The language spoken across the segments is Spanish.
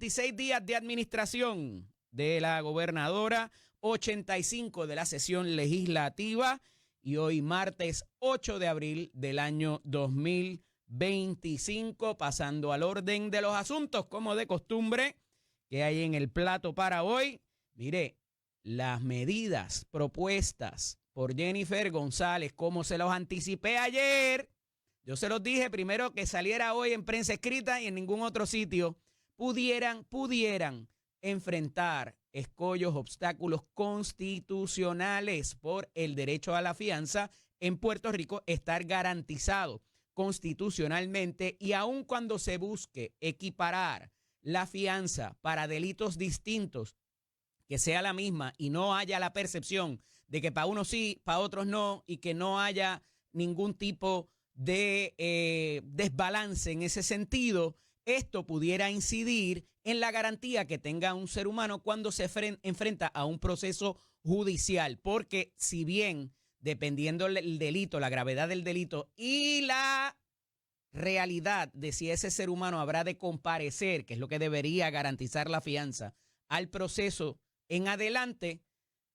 96 días de administración de la gobernadora, 85 de la sesión legislativa y hoy martes 8 de abril del año 2025, pasando al orden de los asuntos como de costumbre que hay en el plato para hoy. Mire, las medidas propuestas por Jennifer González, como se los anticipé ayer, yo se los dije primero que saliera hoy en prensa escrita y en ningún otro sitio, pudieran enfrentar escollos, obstáculos constitucionales por el derecho a la fianza en Puerto Rico, estar garantizado constitucionalmente, y aun cuando se busque equiparar la fianza para delitos distintos, que sea la misma y no haya la percepción de que para unos sí, para otros no, y que no haya ningún tipo de desbalance en ese sentido, esto pudiera incidir en la garantía que tenga un ser humano cuando se enfrenta a un proceso judicial, porque si bien dependiendo el delito, la gravedad del delito y la realidad de si ese ser humano habrá de comparecer, que es lo que debería garantizar la fianza, al proceso en adelante,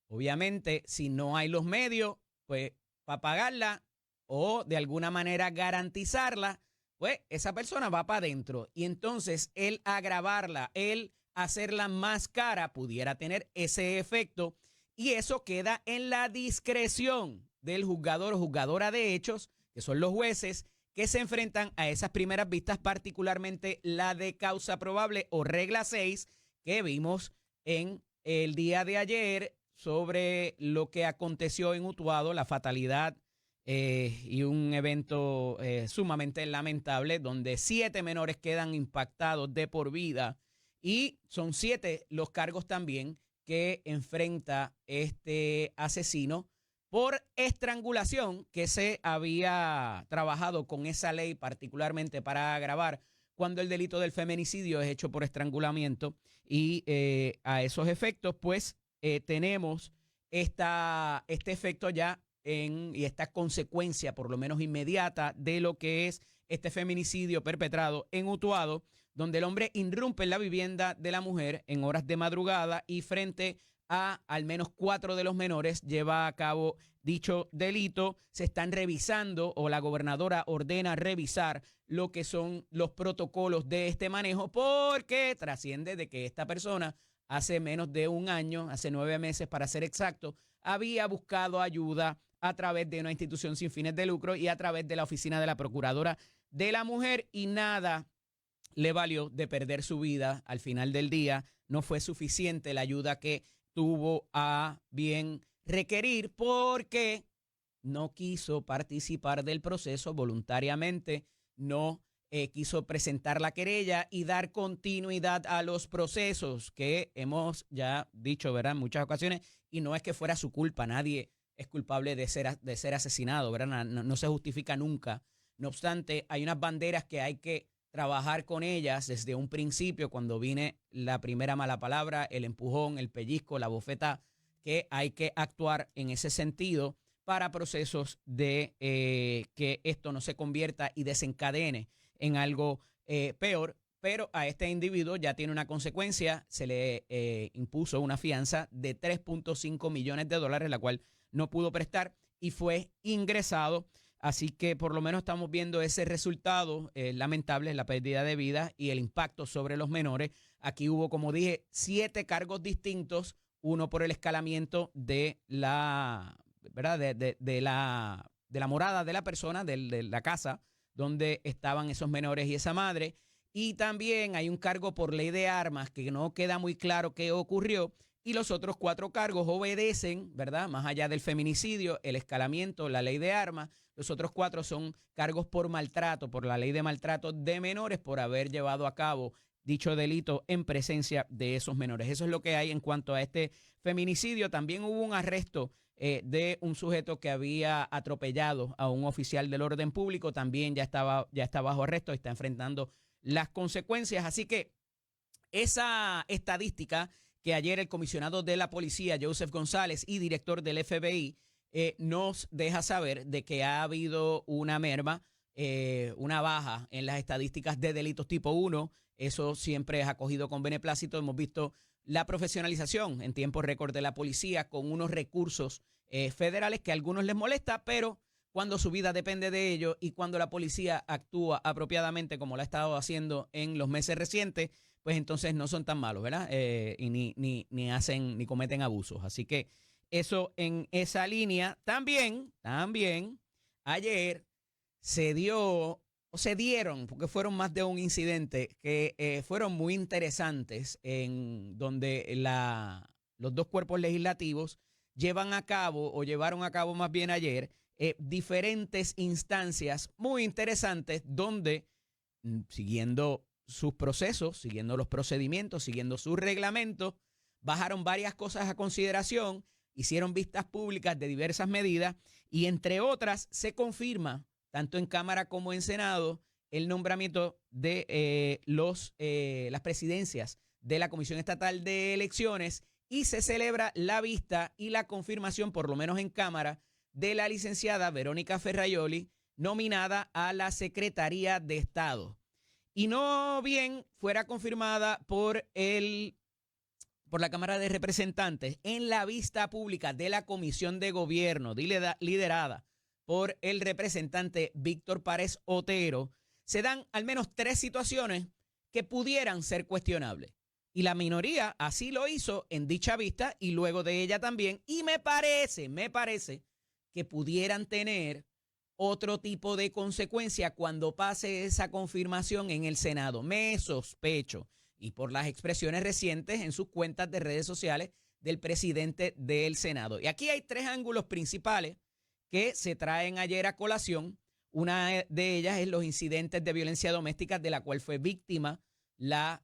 obviamente si no hay los medios, pues para pagarla o de alguna manera garantizarla, pues esa persona va para adentro, y entonces el agravarla, el hacerla más cara pudiera tener ese efecto, y eso queda en la discreción del juzgador o juzgadora de hechos, que son los jueces que se enfrentan a esas primeras vistas, particularmente la de causa probable o regla 6 que vimos en el día de ayer sobre lo que aconteció en Utuado, la fatalidad y un evento sumamente lamentable donde 7 menores quedan impactados de por vida, y son 7 los cargos también que enfrenta este asesino por estrangulación, que se había trabajado con esa ley particularmente para agravar cuando el delito del feminicidio es hecho por estrangulamiento, y a esos efectos pues tenemos este efecto ya y esta consecuencia por lo menos inmediata de lo que es este feminicidio perpetrado en Utuado, donde el hombre irrumpe en la vivienda de la mujer en horas de madrugada y frente a al menos 4 de los menores lleva a cabo dicho delito. Se están revisando, o la gobernadora ordena revisar lo que son los protocolos de este manejo, porque trasciende de que esta persona hace menos de un año, hace 9 meses para ser exacto, había buscado ayuda a través de una institución sin fines de lucro y a través de la oficina de la Procuradora de la Mujer, y nada le valió de perder su vida al final del día. No fue suficiente la ayuda que tuvo a bien requerir, porque no quiso participar del proceso voluntariamente, no quiso presentar la querella y dar continuidad a los procesos que hemos ya dicho, ¿verdad?, en muchas ocasiones, y no es que fuera su culpa, nadie es culpable de ser asesinado, ¿verdad? No se justifica nunca. No obstante, hay unas banderas que hay que trabajar con ellas desde un principio, cuando viene la primera mala palabra, el empujón, el pellizco, la bofeta, que hay que actuar en ese sentido para procesos de que esto no se convierta y desencadene en algo peor. Pero a este individuo ya tiene una consecuencia, se le impuso una fianza de $3.5 millones, la cual no pudo prestar, y fue ingresado. Así que por lo menos estamos viendo ese resultado lamentable, la pérdida de vida y el impacto sobre los menores. Aquí hubo, como dije, 7 cargos distintos, uno por el escalamiento de la, ¿verdad?, de la morada de la persona, de la casa donde estaban esos menores y esa madre. Y también hay un cargo por ley de armas que no queda muy claro qué ocurrió. Y los otros 4 cargos obedecen, ¿verdad?, más allá del feminicidio, el escalamiento, la ley de armas. Los otros 4 son cargos por maltrato, por la ley de maltrato de menores, por haber llevado a cabo dicho delito en presencia de esos menores. Eso es lo que hay en cuanto a este feminicidio. También hubo un arresto de un sujeto que había atropellado a un oficial del orden público. También ya está bajo arresto y está enfrentando las consecuencias. Así que esa estadística que ayer el comisionado de la policía, Joseph González, y director del FBI, nos deja saber de que ha habido una merma, una baja en las estadísticas de delitos tipo 1 Eso siempre es acogido con beneplácito. Hemos visto la profesionalización en tiempo récord de la policía con unos recursos federales que a algunos les molesta, pero cuando su vida depende de ello y cuando la policía actúa apropiadamente como lo ha estado haciendo en los meses recientes, pues entonces no son tan malos, ¿verdad? Y ni cometen abusos. Así que eso en esa línea. También, ayer se dieron, porque fueron más de un incidente, que fueron muy interesantes, en donde los dos cuerpos legislativos llevaron a cabo más bien ayer, diferentes instancias muy interesantes donde, siguiendo sus procesos, siguiendo los procedimientos, siguiendo sus reglamentos, bajaron varias cosas a consideración, hicieron vistas públicas de diversas medidas y entre otras se confirma, tanto en Cámara como en Senado, el nombramiento de las presidencias de la Comisión Estatal de Elecciones y se celebra la vista y la confirmación, por lo menos en Cámara, de la licenciada Verónica Ferraioli, nominada a la Secretaría de Estado. Y no bien fuera confirmada por la Cámara de Representantes en la vista pública de la Comisión de Gobierno, liderada por el representante Víctor Párez Otero, se dan al menos 3 situaciones que pudieran ser cuestionables. Y la minoría así lo hizo en dicha vista y luego de ella también. Y me parece que pudieran tener otro tipo de consecuencia cuando pase esa confirmación en el Senado. Me sospecho, y por las expresiones recientes en sus cuentas de redes sociales del presidente del Senado. Y aquí hay 3 ángulos principales que se traen ayer a colación. Una de ellas es los incidentes de violencia doméstica de la cual fue víctima la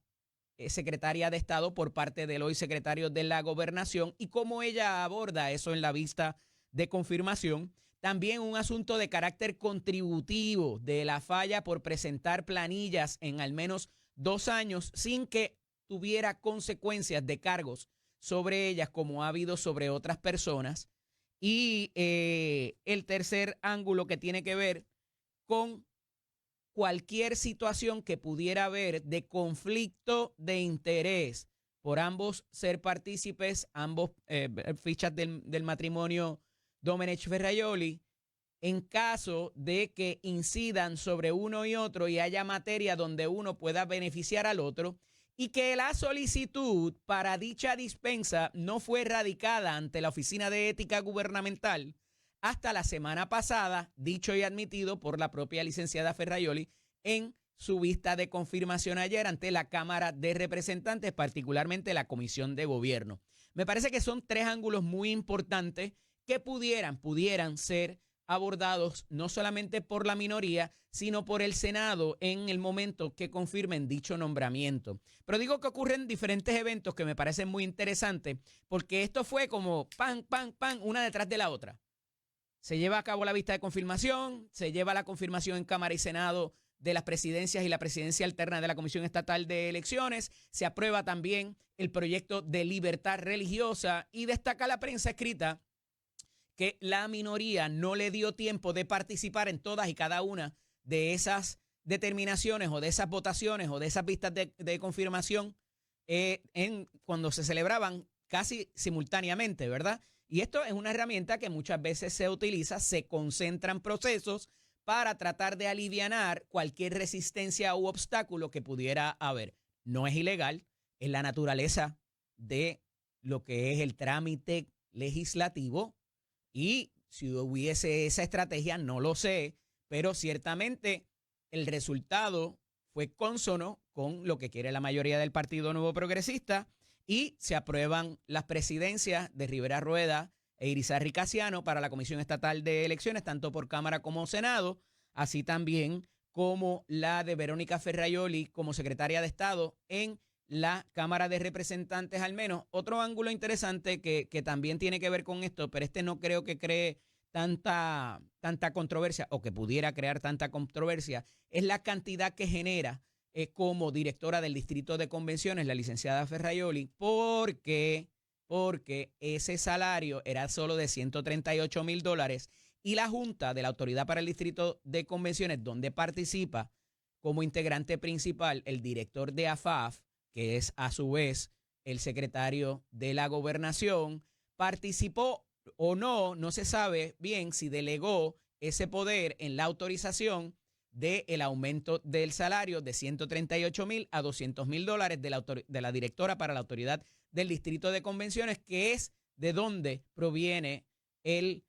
secretaria de Estado por parte del hoy secretario de la Gobernación y cómo ella aborda eso en la vista de confirmación. También un asunto de carácter contributivo de la falla por presentar planillas en al menos 2 años sin que tuviera consecuencias de cargos sobre ellas como ha habido sobre otras personas. Y el tercer ángulo que tiene que ver con cualquier situación que pudiera haber de conflicto de interés por ambos ser partícipes, ambos fichas del matrimonio Domenech Ferraioli, en caso de que incidan sobre uno y otro y haya materia donde uno pueda beneficiar al otro, y que la solicitud para dicha dispensa no fue radicada ante la Oficina de Ética Gubernamental hasta la semana pasada, dicho y admitido por la propia licenciada Ferraioli en su vista de confirmación ayer ante la Cámara de Representantes, particularmente la Comisión de Gobierno. Me parece que son 3 ángulos muy importantes que pudieran ser abordados no solamente por la minoría, sino por el Senado en el momento que confirmen dicho nombramiento. Pero digo que ocurren diferentes eventos que me parecen muy interesantes, porque esto fue como pan, una detrás de la otra. Se lleva a cabo la vista de confirmación, se lleva la confirmación en Cámara y Senado de las presidencias y la presidencia alterna de la Comisión Estatal de Elecciones, se aprueba también el proyecto de libertad religiosa y destaca la prensa escrita que la minoría no le dio tiempo de participar en todas y cada una de esas determinaciones o de esas votaciones o de esas vistas de confirmación cuando se celebraban casi simultáneamente, ¿verdad? Y esto es una herramienta que muchas veces se utiliza, se concentran procesos para tratar de alivianar cualquier resistencia u obstáculo que pudiera haber. No es ilegal, es la naturaleza de lo que es el trámite legislativo. Y si hubiese esa estrategia, no lo sé, pero ciertamente el resultado fue cónsono con lo que quiere la mayoría del Partido Nuevo Progresista y se aprueban las presidencias de Rivera Rueda e Irizarry Casiano para la Comisión Estatal de Elecciones, tanto por Cámara como Senado, así también como la de Verónica Ferraioli como secretaria de Estado en la Cámara de Representantes al menos. Otro ángulo interesante que también tiene que ver con esto, pero no creo que cree tanta controversia o que pudiera crear tanta controversia, es la cantidad que genera como directora del Distrito de Convenciones la licenciada Ferraioli, porque ese salario era solo de $138,000 y la Junta de la Autoridad para el Distrito de Convenciones, donde participa como integrante principal el director de AFAF, que es a su vez el secretario de la Gobernación, participó o no, no se sabe bien si delegó ese poder en la autorización del aumento del salario de 138,000 a 200,000 dólares de la directora para la Autoridad del Distrito de Convenciones, que es de donde proviene el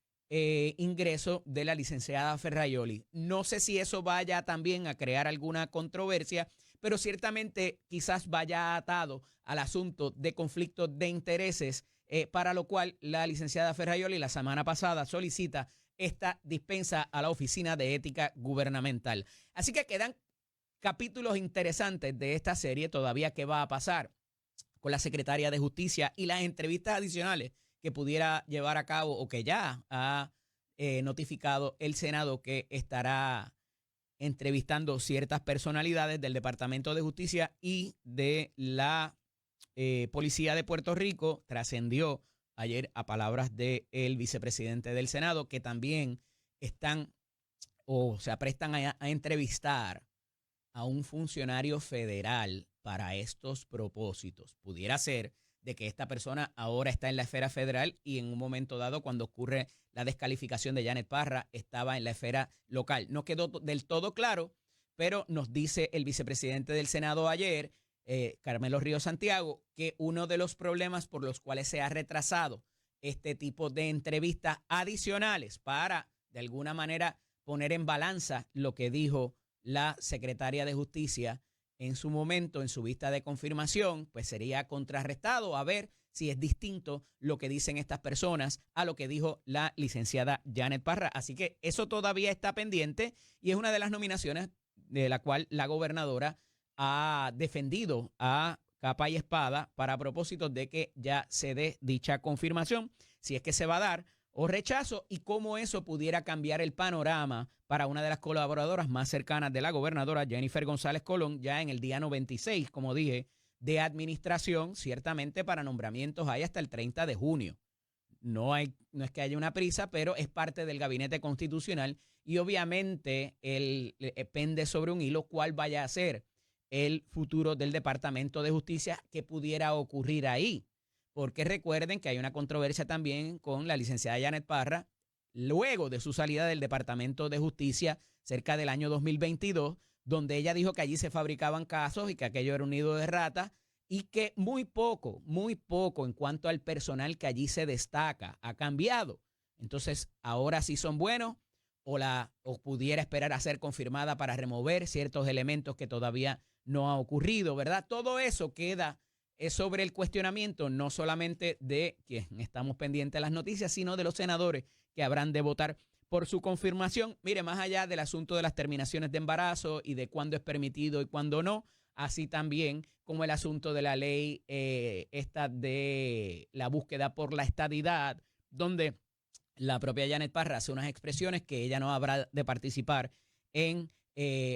ingreso de la licenciada Ferraioli. No sé si eso vaya también a crear alguna controversia, pero ciertamente quizás vaya atado al asunto de conflictos de intereses, para lo cual la licenciada Ferraioli la semana pasada solicita esta dispensa a la Oficina de Ética Gubernamental. Así que quedan capítulos interesantes de esta serie todavía. ¿Qué va a pasar con la secretaria de Justicia y las entrevistas adicionales que pudiera llevar a cabo o que ya ha notificado el Senado que estará entrevistando ciertas personalidades del Departamento de Justicia y de la Policía de Puerto Rico? Trascendió ayer a palabras del vicepresidente del Senado que también están o se aprestan a entrevistar a un funcionario federal para estos propósitos. Pudiera ser de que esta persona ahora está en la esfera federal y en un momento dado, cuando ocurre la descalificación de Janet Parra, estaba en la esfera local. No quedó del todo claro, pero nos dice el vicepresidente del Senado ayer, Carmelo Ríos Santiago, que uno de los problemas por los cuales se ha retrasado este tipo de entrevistas adicionales para, de alguna manera, poner en balanza lo que dijo la secretaria de Justicia en su momento, en su vista de confirmación, pues sería contrarrestado a ver si es distinto lo que dicen estas personas a lo que dijo la licenciada Janet Parra. Así que eso todavía está pendiente y es una de las nominaciones de la cual la gobernadora ha defendido a capa y espada para propósitos de que ya se dé dicha confirmación, si es que se va a dar, o rechazo, y cómo eso pudiera cambiar el panorama para una de las colaboradoras más cercanas de la gobernadora, Jennifer González Colón, ya en el día 96, como dije, de administración. Ciertamente para nombramientos hay hasta el 30 de junio. No es que haya una prisa, pero es parte del gabinete constitucional y obviamente pende sobre un hilo cuál vaya a ser el futuro del Departamento de Justicia que pudiera ocurrir ahí. Porque recuerden que hay una controversia también con la licenciada Janet Parra luego de su salida del Departamento de Justicia cerca del año 2022, donde ella dijo que allí se fabricaban casos y que aquello era un nido de ratas y que muy poco en cuanto al personal que allí se destaca ha cambiado. Entonces, ahora sí son buenos o pudiera esperar a ser confirmada para remover ciertos elementos que todavía no ha ocurrido, ¿verdad? Todo eso queda sobre el cuestionamiento no solamente de quien estamos pendientes de las noticias, sino de los senadores que habrán de votar por su confirmación. Mire, más allá del asunto de las terminaciones de embarazo y de cuándo es permitido y cuándo no, así también como el asunto de la ley esta de la búsqueda por la estadidad, donde la propia Janet Parra hace unas expresiones que ella no habrá de participar en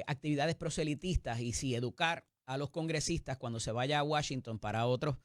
actividades proselitistas y si educar a los congresistas cuando se vaya a Washington para otros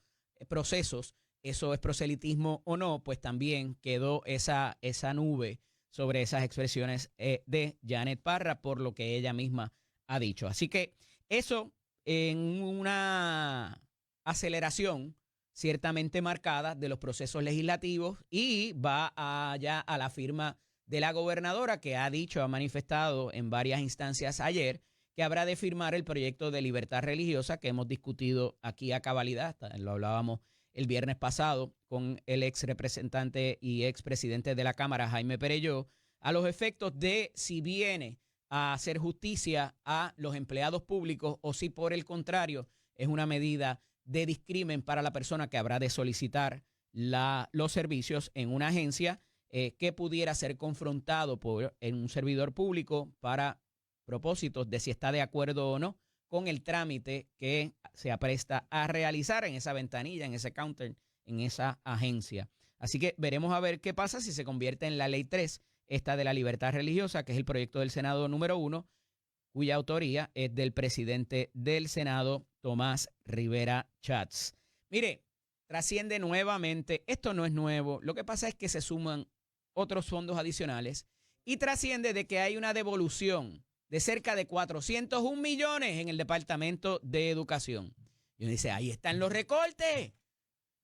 procesos, eso es proselitismo o no, pues también quedó esa nube sobre esas expresiones de Janet Parra por lo que ella misma ha dicho. Así que eso en una aceleración ciertamente marcada de los procesos legislativos y va allá a la firma de la gobernadora que ha dicho, ha manifestado en varias instancias ayer que habrá de firmar el proyecto de libertad religiosa que hemos discutido aquí a cabalidad. Lo hablábamos el viernes pasado con el ex representante y ex presidente de la Cámara, Jaime Perelló, a los efectos de si viene a hacer justicia a los empleados públicos o si por el contrario es una medida de discrimen para la persona que habrá de solicitar los servicios en una agencia que pudiera ser confrontado en un servidor público para propósitos de si está de acuerdo o no con el trámite que se apresta a realizar en esa ventanilla, en ese counter, en esa agencia. Así que veremos a ver qué pasa si se convierte en la ley 3, esta de la libertad religiosa, que es el proyecto del Senado número 1, cuya autoría es del presidente del Senado, Tomás Rivera Chats. Mire, trasciende nuevamente, esto no es nuevo, lo que pasa es que se suman otros fondos adicionales y trasciende de que hay una devolución de cerca de 401 millones en el Departamento de Educación. Y uno dice, ahí están los recortes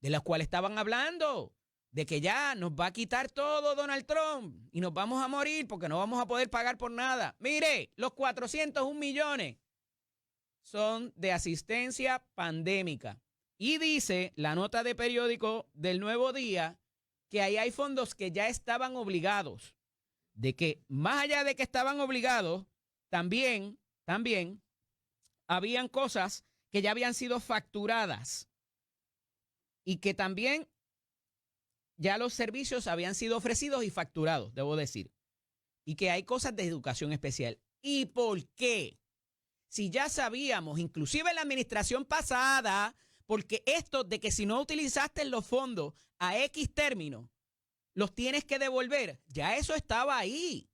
de los cuales estaban hablando, de que ya nos va a quitar todo Donald Trump y nos vamos a morir porque no vamos a poder pagar por nada. Mire, los 401 millones son de asistencia pandémica. Y dice la nota de periódico del Nuevo Día que ahí hay fondos que ya estaban obligados, de que más allá de que estaban obligados, también habían cosas que ya habían sido facturadas y que también ya los servicios habían sido ofrecidos y facturados, debo decir, y que hay cosas de educación especial. ¿Y por qué? Si ya sabíamos, inclusive en la administración pasada, porque esto de que si no utilizaste los fondos a X término, los tienes que devolver, ya eso estaba ahí,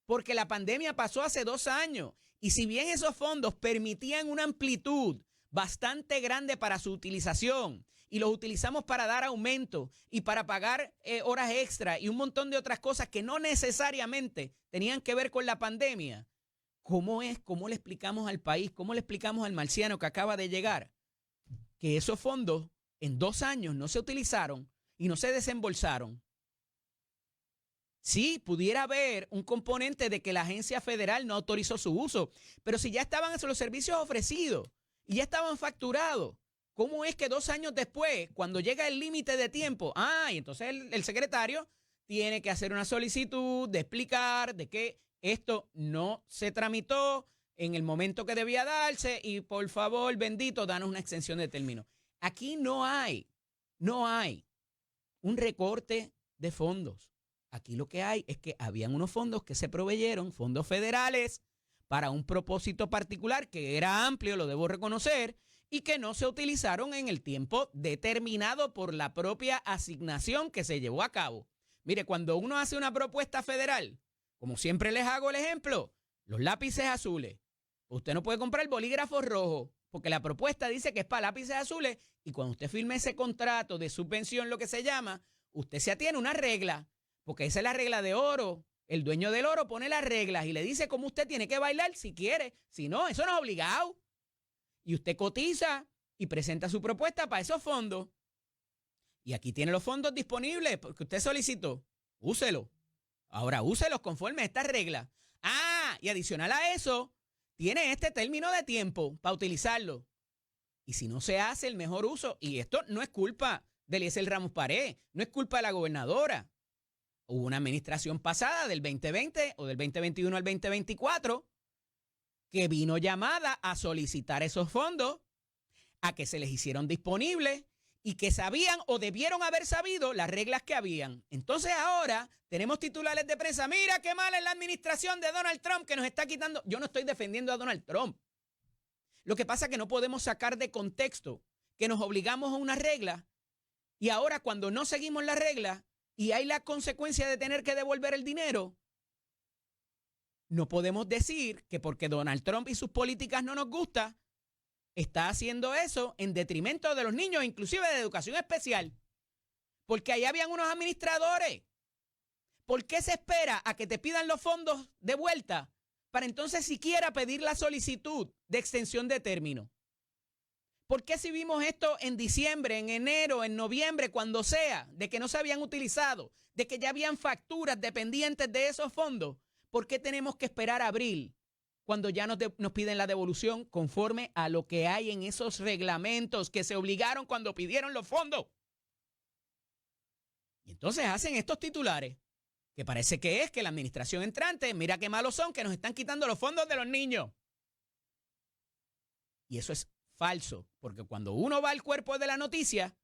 porque la pandemia pasó hace 2 años. Y si bien esos fondos permitían una amplitud bastante grande para su utilización, y los utilizamos para dar aumento y para pagar horas extra y un montón de otras cosas que no necesariamente tenían que ver con la pandemia, ¿cómo le explicamos al país, cómo le explicamos al marciano que acaba de llegar que esos fondos en 2 años no se utilizaron y no se desembolsaron? Sí, pudiera haber un componente de que la agencia federal no autorizó su uso, pero si ya estaban esos los servicios ofrecidos y ya estaban facturados, ¿cómo es que 2 años después, cuando llega el límite de tiempo, y entonces el secretario tiene que hacer una solicitud de explicar de que esto no se tramitó en el momento que debía darse y por favor, bendito, danos una extensión de término? Aquí no hay un recorte de fondos. Aquí lo que hay es que habían unos fondos que se proveyeron, fondos federales, para un propósito particular que era amplio, lo debo reconocer, y que no se utilizaron en el tiempo determinado por la propia asignación que se llevó a cabo. Mire, cuando uno hace una propuesta federal, como siempre les hago el ejemplo, los lápices azules. Usted no puede comprar bolígrafos rojos porque la propuesta dice que es para lápices azules y cuando usted firme ese contrato de subvención, lo que se llama, usted se atiene a una regla, porque esa es la regla de oro. El dueño del oro pone las reglas y le dice cómo usted tiene que bailar si quiere. Si no, eso no es obligado. Y usted cotiza y presenta su propuesta para esos fondos. Y aquí tiene los fondos disponibles porque usted solicitó. Úselo. Ahora úselos conforme a estas reglas. Y adicional a eso, tiene este término de tiempo para utilizarlo. Y si no se hace el mejor uso, y esto no es culpa de Eliezer Ramos Pared, no es culpa de la gobernadora. Hubo una administración pasada del 2020 o del 2021 al 2024 que vino llamada a solicitar esos fondos, a que se les hicieron disponibles y que sabían o debieron haber sabido las reglas que habían. Entonces ahora tenemos titulares de prensa, mira qué mal es la administración de Donald Trump que nos está quitando. Yo no estoy defendiendo a Donald Trump. Lo que pasa es que no podemos sacar de contexto que nos obligamos a una regla y ahora cuando no seguimos la regla y hay la consecuencia de tener que devolver el dinero, no podemos decir que porque Donald Trump y sus políticas no nos gusta, está haciendo eso en detrimento de los niños, inclusive de educación especial. Porque ahí habían unos administradores. ¿Por qué se espera a que te pidan los fondos de vuelta para entonces siquiera pedir la solicitud de extensión de término? ¿Por qué si vimos esto en diciembre, en enero, en noviembre, cuando sea, de que no se habían utilizado, de que ya habían facturas dependientes de esos fondos? ¿Por qué tenemos que esperar a abril cuando ya nos piden la devolución conforme a lo que hay en esos reglamentos que se obligaron cuando pidieron los fondos? Y entonces hacen estos titulares, que parece que es que la administración entrante, mira qué malos son, que nos están quitando los fondos de los niños. Y eso es falso, porque cuando uno va al cuerpo de la noticia,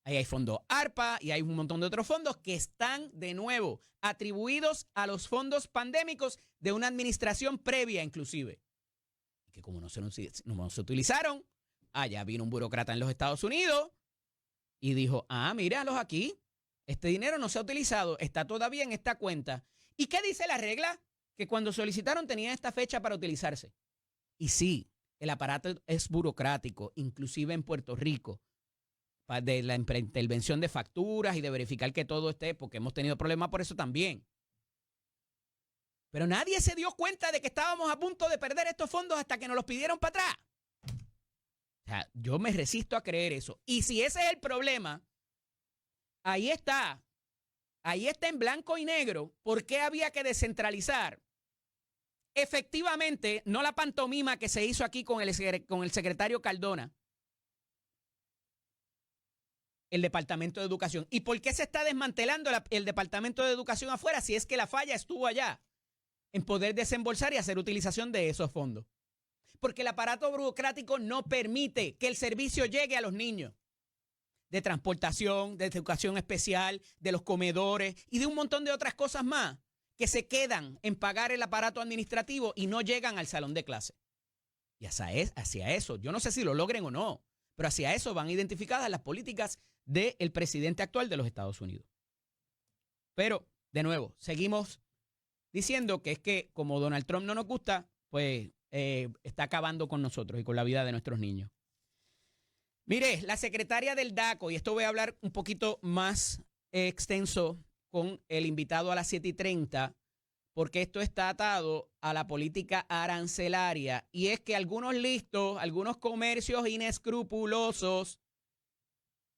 ahí hay fondos ARPA y hay un montón de otros fondos que están de nuevo atribuidos a los fondos pandémicos de una administración previa inclusive. Que como no se utilizaron, allá vino un burócrata en los Estados Unidos y dijo, míralos aquí, este dinero no se ha utilizado, está todavía en esta cuenta. ¿Y qué dice la regla? Que cuando solicitaron tenían esta fecha para utilizarse. Y sí, el aparato es burocrático, inclusive en Puerto Rico, de la intervención de facturas y de verificar que todo esté, porque hemos tenido problemas por eso también. Pero nadie se dio cuenta de que estábamos a punto de perder estos fondos hasta que nos los pidieron para atrás. O sea, yo me resisto a creer eso. Y si ese es el problema, ahí está en blanco y negro por qué había que descentralizar. Efectivamente, no la pantomima que se hizo aquí con el secretario Cardona, el Departamento de Educación. ¿Y por qué se está desmantelando el Departamento de Educación afuera si es que la falla estuvo allá en poder desembolsar y hacer utilización de esos fondos? Porque el aparato burocrático no permite que el servicio llegue a los niños. De transportación, de educación especial, de los comedores y de un montón de otras cosas más que se quedan en pagar el aparato administrativo y no llegan al salón de clase. Y hacia eso, yo no sé si lo logren o no, pero hacia eso van identificadas las políticas del presidente actual de los Estados Unidos. Pero, de nuevo, seguimos diciendo que es que como Donald Trump no nos gusta, pues está acabando con nosotros y con la vida de nuestros niños. Mire, la secretaria del DACO, y esto voy a hablar un poquito más extenso con el invitado a las 7:30, porque esto está atado a la política arancelaria, y es que algunos listos, algunos comercios inescrupulosos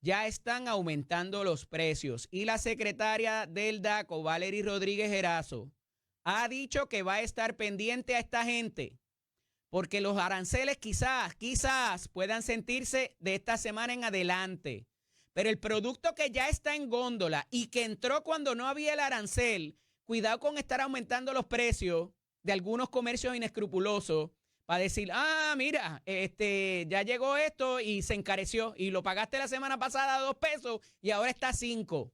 ya están aumentando los precios. Y la secretaria del DACO, Valery Rodríguez Erazo, ha dicho que va a estar pendiente a esta gente, porque los aranceles quizás puedan sentirse de esta semana en adelante. Pero el producto que ya está en góndola y que entró cuando no había el arancel, cuidado con estar aumentando los precios de algunos comercios inescrupulosos para decir, mira, ya llegó esto y se encareció y lo pagaste la semana pasada a $2 y ahora está a 5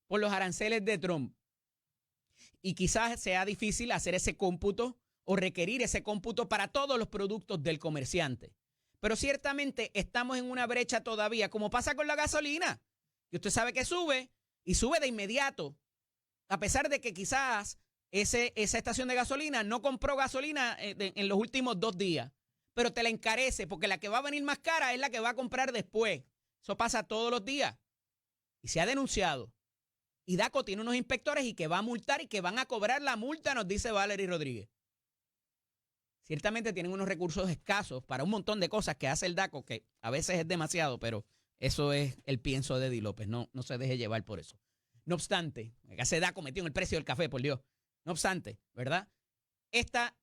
por los aranceles de Trump. Y quizás sea difícil hacer ese cómputo o requerir ese cómputo para todos los productos del comerciante. Pero ciertamente estamos en una brecha todavía, como pasa con la gasolina. Y usted sabe que sube y sube de inmediato, a pesar de que quizás esa estación de gasolina no compró gasolina en los últimos 2 días, pero te la encarece porque la que va a venir más cara es la que va a comprar después. Eso pasa todos los días y se ha denunciado. Y DACO tiene unos inspectores y que va a multar y que van a cobrar la multa, nos dice Valery Rodríguez. Ciertamente tienen unos recursos escasos para un montón de cosas que hace el DACO, que a veces es demasiado, pero eso es el pienso de Eddie López. No se deje llevar por eso. No obstante, ese DACO metió en el precio del café, por Dios. No obstante, ¿verdad? Esta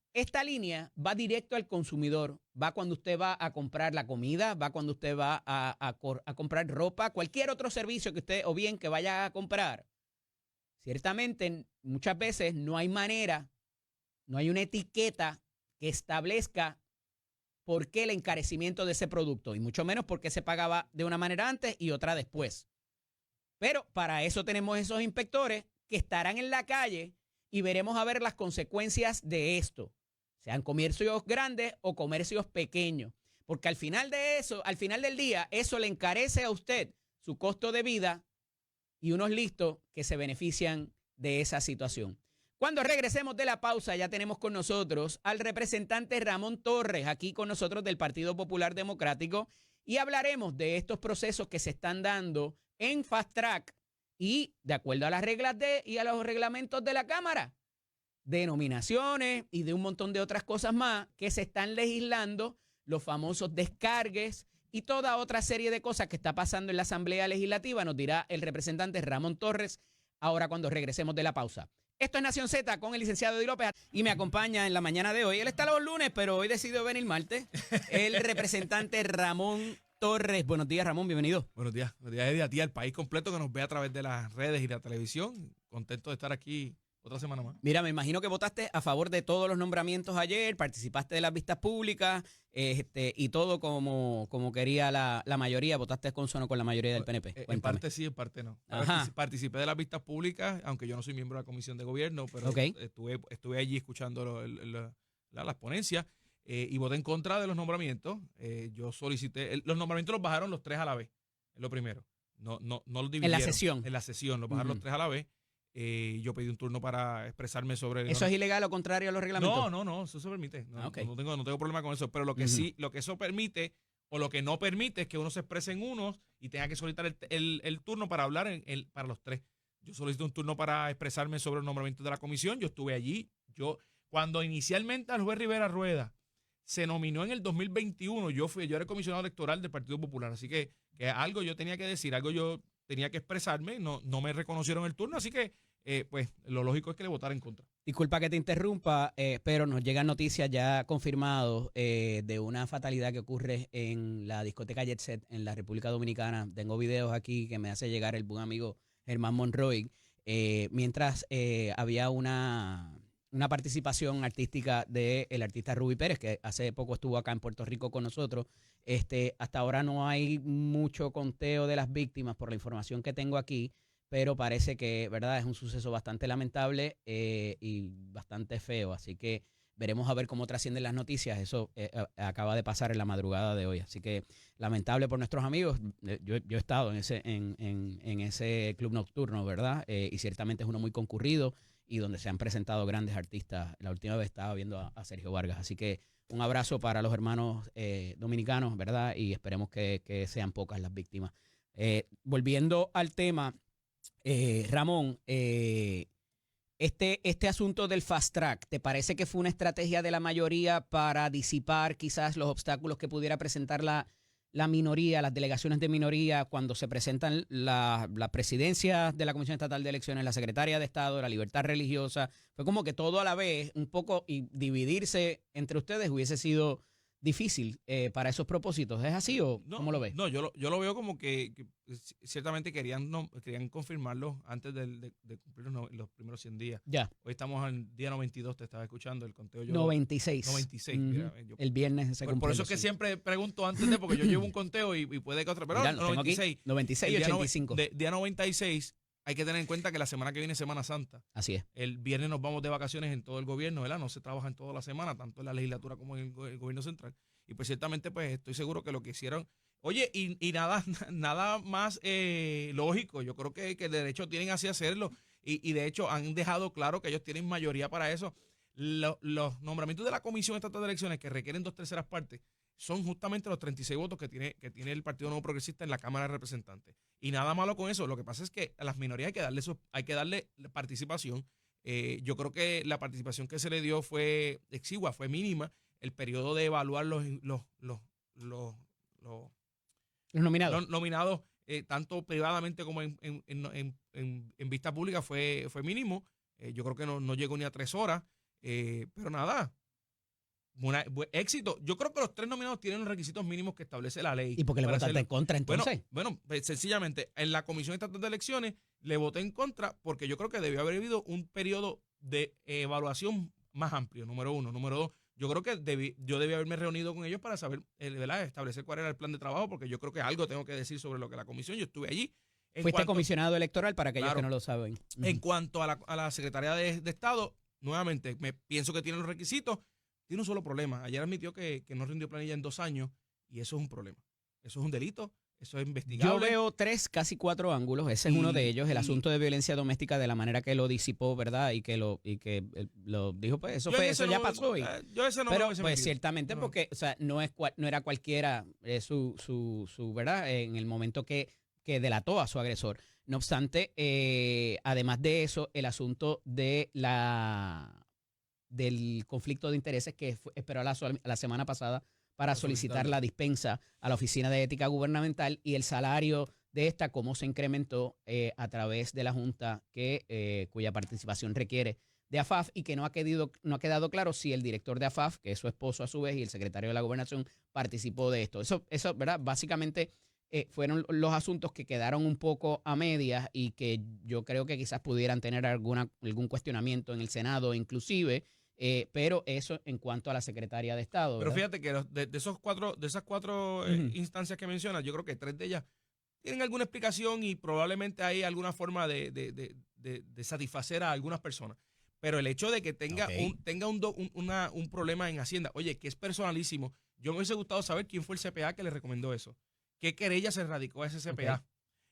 línea va directo al consumidor. Va cuando usted va a comprar la comida, va cuando usted va a comprar ropa, cualquier otro servicio que usted o bien que vaya a comprar. Ciertamente, muchas veces no hay manera, no hay una etiqueta que establezca por qué el encarecimiento de ese producto, y mucho menos porque se pagaba de una manera antes y otra después. Pero para eso tenemos esos inspectores que estarán en la calle y veremos a ver las consecuencias de esto, sean comercios grandes o comercios pequeños, porque al final del día, eso le encarece a usted su costo de vida y unos listos que se benefician de esa situación. Cuando regresemos de la pausa, ya tenemos con nosotros al representante Ramón Torres, aquí con nosotros del Partido Popular Democrático, y hablaremos de estos procesos que se están dando en Fast Track y de acuerdo a las reglas y a los reglamentos de la Cámara, de nominaciones y de un montón de otras cosas más que se están legislando, los famosos descargues y toda otra serie de cosas que está pasando en la Asamblea Legislativa, nos dirá el representante Ramón Torres ahora cuando regresemos de la pausa. Esto es Nación Z con el licenciado Eddie López y me acompaña en la mañana de hoy. Él está los lunes, pero hoy decidió venir martes. El representante Ramón Torres. Buenos días, Ramón, bienvenido. Buenos días, Eddie, a ti, al país completo que nos ve a través de las redes y de la televisión. Contento de estar aquí otra semana más. Mira, me imagino que votaste a favor de todos los nombramientos ayer, participaste de las vistas públicas y todo como quería la mayoría, votaste consono con la mayoría del PNP. En parte sí, en parte no. Participé de las vistas públicas, aunque yo no soy miembro de la Comisión de Gobierno, pero estuve allí escuchando las ponencias y voté en contra de los nombramientos. Yo solicité, los nombramientos los bajaron los 3 a la vez, es lo primero. No los dividieron. En la sesión los bajaron los 3 a la vez. Yo pedí un turno para expresarme sobre... ¿Eso es ilegal o contrario a los reglamentos? No, eso se permite. No tengo problema con eso, pero lo que sí, lo que eso permite o lo que no permite es que uno se exprese en unos y tenga que solicitar el turno para hablar para los 3. yo solicité un turno para expresarme sobre el nombramiento de la comisión, yo estuve allí. Cuando inicialmente al juez Rivera Rueda se nominó en el 2021, yo era el comisionado electoral del Partido Popular, así que algo yo tenía que decir, algo yo tenía que expresarme, no me reconocieron el turno, así que pues lo lógico es que le votara en contra. Disculpa que te interrumpa, pero nos llegan noticias ya confirmadas de una fatalidad que ocurre en la discoteca Jet Set en la República Dominicana. Tengo videos aquí que me hace llegar el buen amigo Germán Monroy, mientras había una participación artística del artista Ruby Pérez, que hace poco estuvo acá en Puerto Rico con nosotros. Hasta ahora no hay mucho conteo de las víctimas por la información que tengo aquí, pero parece que, ¿verdad?, es un suceso bastante lamentable y bastante feo. Así que veremos a ver cómo trascienden las noticias. Eso acaba de pasar en la madrugada de hoy. Así que lamentable por nuestros amigos. Yo he estado en ese club nocturno, ¿verdad? Y ciertamente es uno muy concurrido y donde se han presentado grandes artistas. La última vez estaba viendo a Sergio Vargas. Así que un abrazo para los hermanos dominicanos, ¿verdad? Y esperemos que sean pocas las víctimas. Volviendo al tema, Ramón, este asunto del fast track, ¿te parece que fue una estrategia de la mayoría para disipar quizás los obstáculos que pudiera presentar la minoría, las delegaciones de minoría, cuando se presentan la presidencia de la Comisión Estatal de Elecciones, la secretaria de Estado, la libertad religiosa? Fue como que todo a la vez, un poco, y dividirse entre ustedes hubiese sido difícil para esos propósitos. ¿Es así o cómo lo ves? No, yo lo veo como que ciertamente querían confirmarlo antes de cumplir los primeros 100 días. Ya. Hoy estamos en día 92, te estaba escuchando el conteo. 96. 96. Mira, el viernes se cumple. Por eso es que siempre pregunto antes porque yo llevo un conteo y puede que otra. Pero mira, 96. 96 y 85. Día 96. Hay que tener en cuenta que la semana que viene es Semana Santa. Así es. El viernes nos vamos de vacaciones en todo el gobierno, ¿verdad? No se trabaja en toda la semana, tanto en la legislatura como en el gobierno central. Y pues ciertamente pues estoy seguro que lo que hicieron... Oye, y nada más lógico. Yo creo que el derecho tienen así hacerlo. Y de hecho han dejado claro que ellos tienen mayoría para eso. Los nombramientos de la Comisión Estatal de Elecciones que requieren 2/3 partes son justamente los 36 votos que tiene el Partido Nuevo Progresista en la Cámara de Representantes. Y nada malo con eso. Lo que pasa es que a las minorías hay que darle participación. Yo creo que la participación que se le dio fue exigua, fue mínima. El periodo de evaluar los nominados tanto privadamente como en vista pública fue mínimo. Yo creo que no llegó ni a 3 horas. Pero nada. Éxito. Yo creo que los 3 nominados tienen los requisitos mínimos que establece la ley. ¿Y por qué le votaste en contra entonces? Bueno, sencillamente, en la Comisión Estatal de Elecciones le voté en contra porque yo creo que debió haber habido un periodo de evaluación más amplio, número 1. Número 2, yo creo que yo debí haberme reunido con ellos para saber, ¿verdad?, establecer cuál era el plan de trabajo, porque yo creo que algo tengo que decir sobre lo que la comisión, yo estuve allí. Fuiste comisionado electoral para aquellos que no lo saben. En cuanto a la Secretaría de Estado, nuevamente, pienso que tiene los requisitos. Tiene un solo problema. Ayer admitió que no rindió planilla en 2 años y eso es un problema. Eso es un delito, eso es investigable. Yo veo 3, casi 4 ángulos. Ese es uno de ellos, el asunto de violencia doméstica, de la manera que lo disipó, ¿verdad? Y que lo dijo, pues eso ya pasó. Yo ese no. Pero pues ciertamente porque, o sea, no era cualquiera su ¿verdad? En el momento que delató a su agresor. No obstante, además de eso, el asunto del conflicto de intereses que esperó la semana pasada para solicitar la dispensa a la Oficina de Ética Gubernamental y el salario de esta, cómo se incrementó a través de la Junta cuya participación requiere de AFAF y que no ha quedado claro si el director de AFAF, que es su esposo a su vez, y el secretario de la Gobernación participó de esto. Eso ¿verdad? Básicamente fueron los asuntos que quedaron un poco a medias y que yo creo que quizás pudieran tener algún cuestionamiento en el Senado inclusive. Pero eso en cuanto a la secretaria de Estado, ¿verdad? Pero fíjate que de esas cuatro instancias que mencionas, yo creo que 3 de ellas tienen alguna explicación y probablemente hay alguna forma de satisfacer a algunas personas. Pero el hecho de que tenga un problema en Hacienda, oye, que es personalísimo, yo me hubiese gustado saber quién fue el CPA que le recomendó eso. ¿Qué querella se radicó a ese CPA?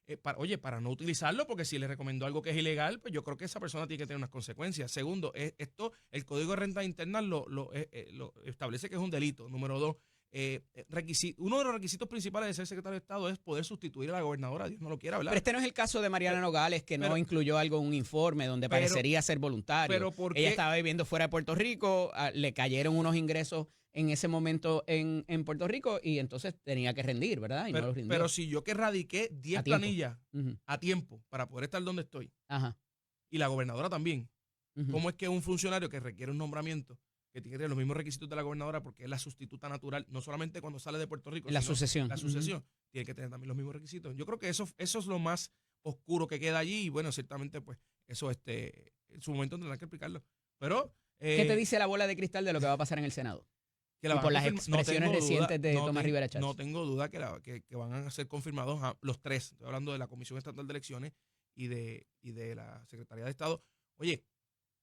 Okay. Para no utilizarlo, porque si le recomendó algo que es ilegal, pues yo creo que esa persona tiene que tener unas consecuencias. Segundo, el Código de Renta Interna lo establece que es un delito. Número 2, uno de los requisitos principales de ser secretario de Estado es poder sustituir a la gobernadora, Dios no lo quiera hablar. Pero este no es el caso de Mariana Nogales, que no incluyó algo en un informe donde parecería ser voluntario. Pero ella estaba viviendo fuera de Puerto Rico, le cayeron unos ingresos en ese momento en Puerto Rico y entonces tenía que rendir, ¿verdad? Y no lo rindió. Pero si yo que radiqué 10 planillas a tiempo para poder estar donde estoy, y la gobernadora también, ¿cómo es que un funcionario que requiere un nombramiento, que tiene que tener los mismos requisitos de la gobernadora porque es la sustituta natural, no solamente cuando sale de Puerto Rico, la sucesión, tiene que tener también los mismos requisitos? Yo creo que eso es lo más oscuro que queda allí y bueno, ciertamente pues eso en su momento tendrán que explicarlo. Pero ¿qué te dice la bola de cristal de lo que va a pasar en el Senado? Que por las expresiones recientes de Tomás Rivera Chats. No tengo duda que van a ser confirmados los tres. Estoy hablando de la Comisión Estatal de Elecciones y de la Secretaría de Estado. Oye,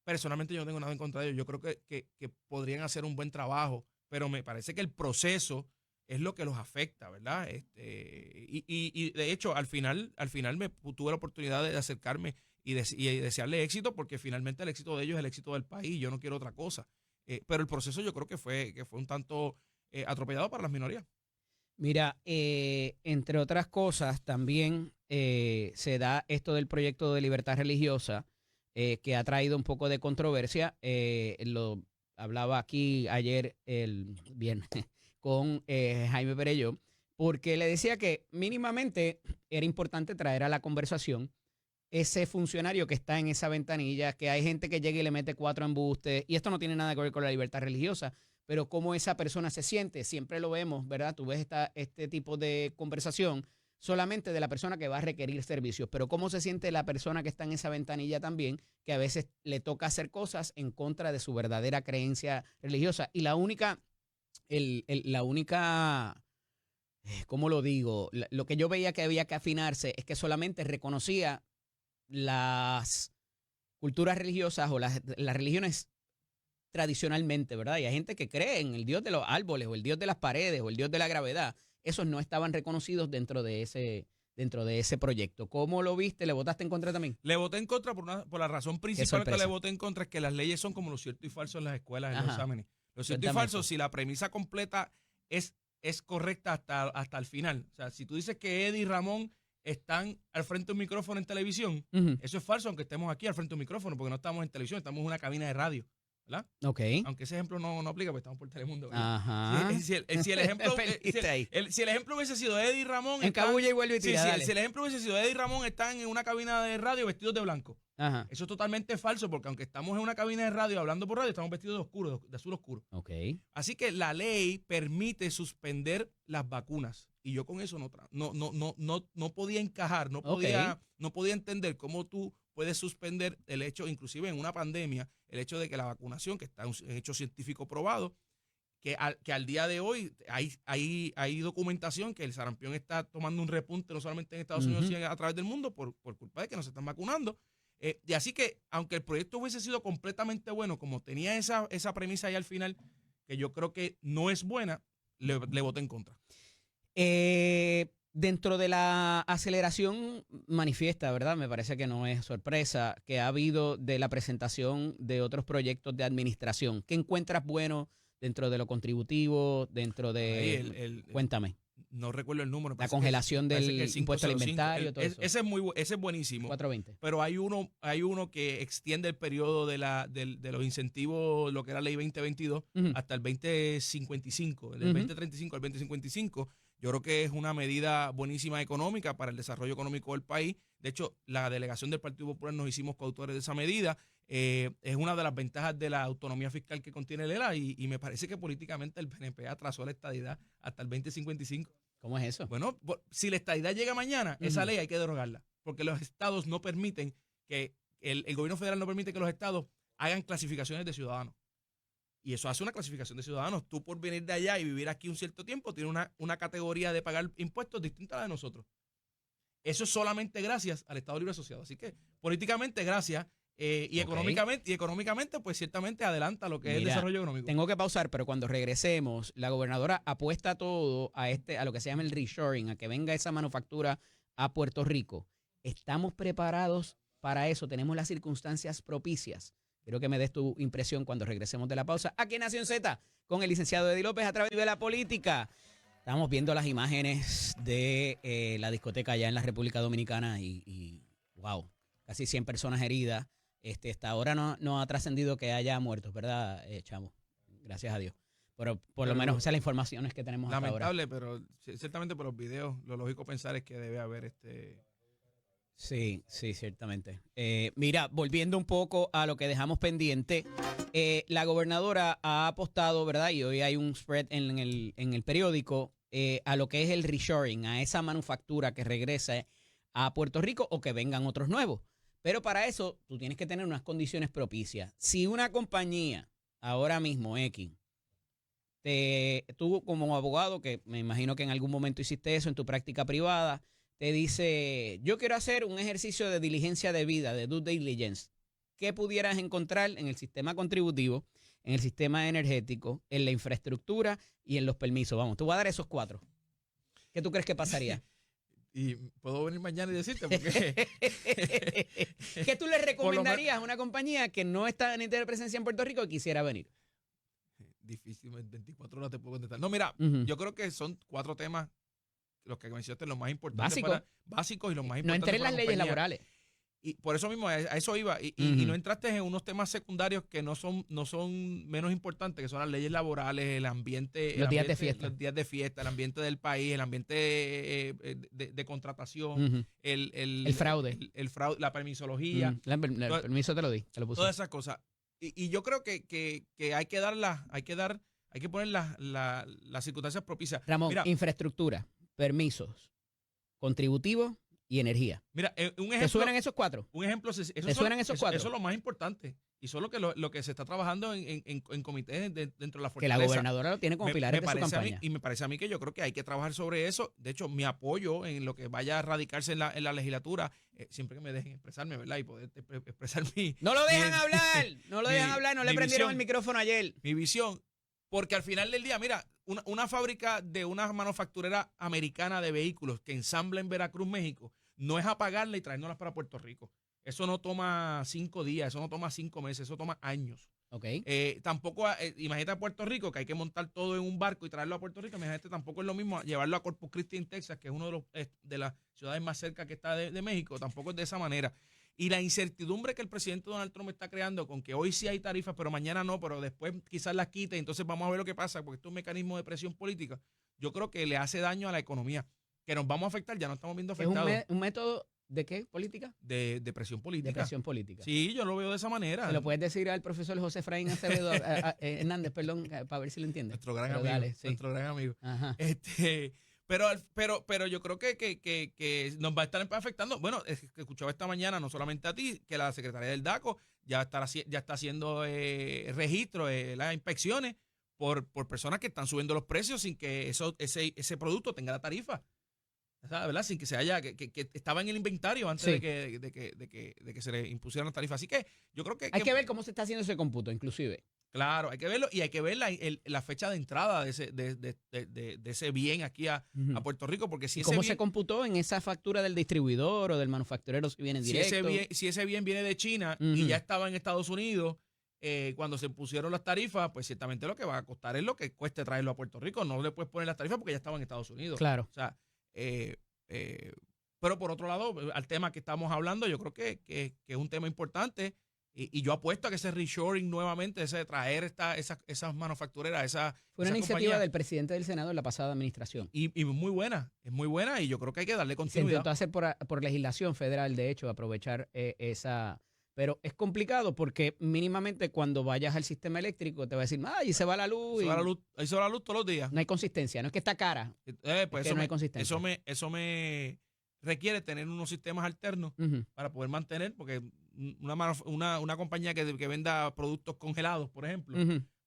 personalmente yo no tengo nada en contra de ellos. Yo creo que podrían hacer un buen trabajo, pero me parece que el proceso es lo que los afecta, ¿verdad? Y de hecho, al final tuve la oportunidad de acercarme y desearle éxito, porque finalmente el éxito de ellos es el éxito del país. Yo no quiero otra cosa. Pero el proceso yo creo que fue un tanto atropellado para las minorías. Mira, entre otras cosas, también se da esto del proyecto de libertad religiosa, que ha traído un poco de controversia. Lo hablaba aquí ayer, el viernes, con Jaime Perelló, porque le decía que mínimamente era importante traer a la conversación ese funcionario que está en esa ventanilla, que hay gente que llega y le mete 4 embustes, y esto no tiene nada que ver con la libertad religiosa, pero cómo esa persona se siente, siempre lo vemos, ¿verdad? Tú ves este tipo de conversación solamente de la persona que va a requerir servicios, pero cómo se siente la persona que está en esa ventanilla también, que a veces le toca hacer cosas en contra de su verdadera creencia religiosa. Y la única, ¿cómo lo digo? Lo que yo veía que había que afinarse es que solamente reconocía las culturas religiosas o las religiones tradicionalmente, ¿verdad? Y hay gente que cree en el dios de los árboles o el dios de las paredes o el dios de la gravedad. Esos no estaban reconocidos dentro de ese proyecto. ¿Cómo lo viste? ¿Le votaste en contra también? Le voté en contra por la razón principal que le voté en contra es que las leyes son como lo cierto y falso en las escuelas, en los exámenes. Lo cierto y falso, si la premisa completa es correcta hasta el final. O sea, si tú dices que Eddie y Ramón están al frente de un micrófono en televisión, eso es falso, aunque estemos aquí al frente de un micrófono, porque no estamos en televisión, estamos en una cabina de radio, ¿verdad? Ok. Aunque ese ejemplo no aplica, porque estamos por Telemundo, ¿verdad? Ajá. Si el ejemplo hubiese sido Eddie y Ramón... Encabulla y vuelve y tira, si el ejemplo hubiese sido Eddie y Ramón están en una cabina de radio vestidos de blanco. Ajá. Eso es totalmente falso, porque aunque estamos en una cabina de radio hablando por radio, estamos vestidos de azul oscuro. Okay. Así que la ley permite suspender las vacunas. Y yo con eso no podía encajar, no podía entender cómo tú puedes suspender el hecho, inclusive en una pandemia, el hecho de que la vacunación, que está un hecho científico probado, que al día de hoy hay documentación que el sarampión está tomando un repunte no solamente en Estados Unidos, sino a través del mundo por culpa de que nos están vacunando. Y así que, aunque el proyecto hubiese sido completamente bueno, como tenía esa premisa ahí al final, que yo creo que no es buena, le voté en contra. Dentro de la aceleración manifiesta, ¿verdad? Me parece que no es sorpresa que ha habido de la presentación de otros proyectos de administración. ¿Qué encuentras bueno dentro de lo contributivo, dentro de... Cuéntame. No recuerdo el número. La congelación del impuesto al inventario, todo eso. Ese es buenísimo. 420. Pero hay uno que extiende el periodo de los incentivos, lo que era la ley 2022, hasta el 2055, del 2035 al 2055. Yo creo que es una medida buenísima económica para el desarrollo económico del país. De hecho, la delegación del Partido Popular nos hicimos coautores de esa medida. Es una de las ventajas de la autonomía fiscal que contiene el ELA y me parece que políticamente el PNP atrasó la estadidad hasta el 2055. ¿Cómo es eso? Bueno, si la estadidad llega mañana, esa ley hay que derogarla, porque los estados no permiten que, el gobierno federal no permite que los estados hagan clasificaciones de ciudadanos. Y eso hace una clasificación de ciudadanos. Tú por venir de allá y vivir aquí un cierto tiempo tienes una categoría de pagar impuestos distinta a la de nosotros. Eso es solamente gracias al Estado Libre Asociado. Así que políticamente gracias y económicamente pues ciertamente adelanta lo que es el desarrollo económico. Tengo que pausar, pero cuando regresemos, la gobernadora apuesta todo a lo que se llama el reshoring, a que venga esa manufactura a Puerto Rico. ¿Estamos preparados para eso? ¿Tenemos las circunstancias propicias? Quiero que me des tu impresión cuando regresemos de la pausa. Aquí en Nación Z, con el licenciado Eddie López a través de la política. Estamos viendo las imágenes de la discoteca allá en la República Dominicana y wow, casi 100 personas heridas. Hasta ahora no ha trascendido que haya muertos, ¿verdad, chamo? Gracias a Dios. Pero por lo menos esa es la información que tenemos hasta ahora. Lamentable, pero ciertamente por los videos, lo lógico pensar es que debe haber Sí, ciertamente. Mira, volviendo un poco a lo que dejamos pendiente, la gobernadora ha apostado, ¿verdad? Y hoy hay un spread en el periódico a lo que es el reshoring, a esa manufactura que regrese a Puerto Rico o que vengan otros nuevos. Pero para eso tú tienes que tener unas condiciones propicias. Si una compañía, ahora mismo X, tú como abogado, que me imagino que en algún momento hiciste eso en tu práctica privada, te dice, yo quiero hacer un ejercicio de diligencia debida, de due diligence. ¿Qué pudieras encontrar en el sistema contributivo, en el sistema energético, en la infraestructura y en los permisos? Vamos, te voy a dar esos 4. ¿Qué tú crees que pasaría? Y puedo venir mañana y decirte porque ¿qué tú le recomendarías a una compañía que no está en interés de presencia en Puerto Rico y quisiera venir? Difícil, en 24 horas te puedo contestar. No, mira, yo creo que son 4 temas los que mencionaste, los más importantes básicos y los más importantes. No entré en las leyes laborales. Y por eso mismo, a eso iba. Y no entraste en unos temas secundarios que no son menos importantes, que son las leyes laborales, el ambiente. Los días de fiesta, el ambiente del país, el ambiente de contratación, el fraude. El fraude, la permisología. El permiso te lo di, te lo puse. Todas esas cosas. Y yo creo que hay que poner las circunstancias propicias. Ramón, mira, infraestructura, permisos, contributivos y energía. Mira, un ejemplo. ¿Te suenan esos 4? Un ejemplo. ¿Te suenan esos 4? Eso es lo más importante. Y eso es lo que se está trabajando en comités dentro de la fortaleza. Que la gobernadora lo tiene como pilares de su campaña. Y me parece a mí que yo creo que hay que trabajar sobre eso. De hecho, mi apoyo en lo que vaya a radicarse en la legislatura, siempre que me dejen expresarme, ¿verdad? Y poder expresar mi... ¡No lo dejan hablar! ¡No lo dejan hablar! ¡No le prendieron el micrófono ayer! Mi visión. Porque al final del día, mira, una fábrica de una manufacturera americana de vehículos que ensambla en Veracruz, México, no es apagarla y traérnoslas para Puerto Rico. Eso no toma 5 días, eso no toma 5 meses, eso toma años. Okay. Tampoco, imagínate a Puerto Rico, que hay que montar todo en un barco y traerlo a Puerto Rico. Imagínate, tampoco es lo mismo llevarlo a Corpus Christi en Texas, que es uno de las ciudades más cerca que está de México. Tampoco es de esa manera. Y la incertidumbre que el presidente Donald Trump está creando con que hoy sí hay tarifas, pero mañana no, pero después quizás las quite, entonces vamos a ver lo que pasa, porque esto es un mecanismo de presión política, yo creo que le hace daño a la economía, que nos vamos a afectar, ya no estamos viendo afectados. ¿Es un método de qué? ¿Política? De presión política. De presión política. Sí, yo lo veo de esa manera. ¿Se lo puedes decir al profesor José Efraín Acevedo Hernández, perdón, para ver si lo entiende? Nuestro gran amigo. Dale, sí. Nuestro gran amigo. Ajá. Pero yo creo que nos va a estar afectando. Bueno, escuchaba esta mañana, no solamente a ti, que la Secretaría del DACO ya está haciendo registro, las inspecciones por personas que están subiendo los precios sin que ese producto tenga la tarifa. ¿Verdad? Sin que se haya, que estaba en el inventario antes de que se le impusieran las tarifas. Así que yo creo que... Hay que ver cómo se está haciendo ese cómputo, inclusive. Claro, hay que verlo y hay que ver la fecha de entrada de ese bien aquí a Puerto Rico, porque si ¿Cómo se computó en esa factura del distribuidor o del manufacturero si viene directo? Si ese bien viene de China y ya estaba en Estados Unidos, cuando se pusieron las tarifas, pues ciertamente lo que va a costar es lo que cueste traerlo a Puerto Rico. No le puedes poner las tarifas porque ya estaba en Estados Unidos. Claro. O sea, pero por otro lado, al tema que estamos hablando, yo creo que es un tema importante. Y yo apuesto a que ese reshoring nuevamente, ese de traer esas manufactureras, fue una iniciativa del presidente del Senado en la pasada administración. Y es muy buena y yo creo que hay que darle continuidad. Se intentó hacer por legislación federal, de hecho, aprovechar esa... Pero es complicado porque mínimamente cuando vayas al sistema eléctrico te va a decir, ahí se va la luz. Ahí se va la luz todos los días. No hay consistencia, no es que está cara. Pues no hay consistencia. Eso me requiere tener unos sistemas alternos para poder mantener, porque una compañía que venda productos congelados, por ejemplo,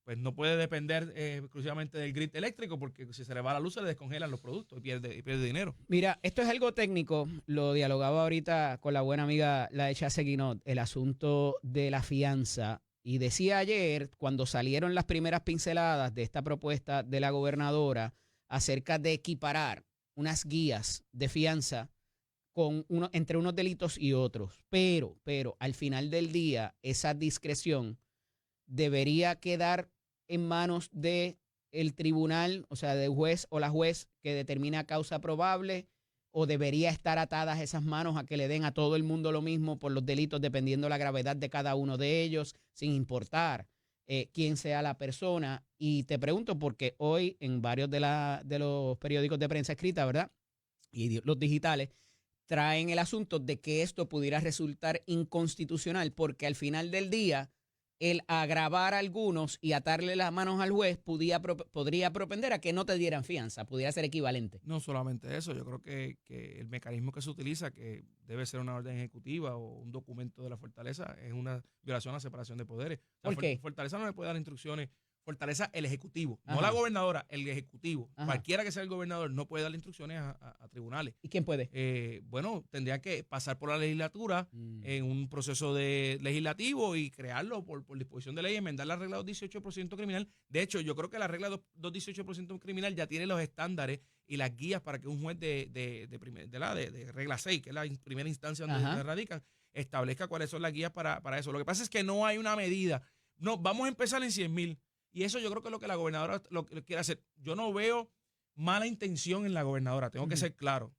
pues no puede depender exclusivamente del grid eléctrico, porque si se le va la luz se le descongelan los productos y pierde dinero. Mira, esto es algo técnico, lo dialogaba ahorita con la buena amiga Laisha Seguinot, el asunto de la fianza, y decía ayer, cuando salieron las primeras pinceladas de esta propuesta de la gobernadora acerca de equiparar unas guías de fianza entre unos delitos y otros. Pero al final del día, esa discreción debería quedar en manos de el tribunal, o sea, del juez o la juez que determina causa probable, o debería estar atadas esas manos a que le den a todo el mundo lo mismo por los delitos dependiendo la gravedad de cada uno de ellos, sin importar quién sea la persona. Y te pregunto porque hoy en varios de los periódicos de prensa escrita, ¿verdad? Y los digitales traen el asunto de que esto pudiera resultar inconstitucional porque al final del día el agravar a algunos y atarle las manos al juez podría propender a que no te dieran fianza, pudiera ser equivalente. No solamente eso, yo creo que el mecanismo que se utiliza, que debe ser una orden ejecutiva o un documento de la Fortaleza, es una violación a la separación de poderes. ¿Por qué? Fortaleza no le puede dar instrucciones. Fortaleza el Ejecutivo, Ajá. no la gobernadora, el Ejecutivo. Ajá. Cualquiera que sea el gobernador no puede dar instrucciones a tribunales. ¿Y quién puede? Bueno, tendría que pasar por la legislatura en un proceso legislativo y crearlo por disposición de ley, enmendar la regla 218% criminal. De hecho, yo creo que la regla 218% criminal ya tiene los estándares y las guías para que un juez de regla 6, que es la primera instancia donde radican, establezca cuáles son las guías para eso. Lo que pasa es que no hay una medida. No, vamos a empezar en 100,000. Y eso yo creo que es lo que la gobernadora lo quiere hacer. Yo no veo mala intención en la gobernadora, tengo que ser claro.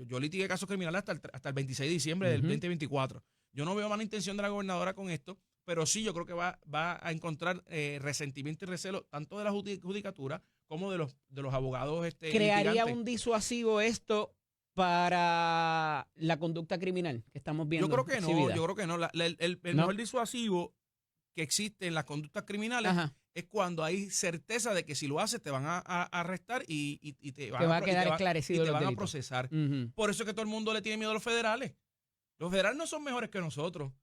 Yo litigué casos criminales hasta el 26 de diciembre del 2024. Yo no veo mala intención de la gobernadora con esto, pero sí yo creo que va a encontrar resentimiento y recelo tanto de la judicatura como de los abogados ¿Crearía litigantes. un disuasivo esto para la conducta criminal que estamos viendo? Yo creo que no, yo creo que no. El ¿No? mejor disuasivo que existe en las conductas criminales es cuando hay certeza de que si lo haces te van a arrestar y te van a quedar esclarecido y te van a procesar. Por eso es que todo el mundo le tiene miedo a los federales. Los federales no son mejores que nosotros.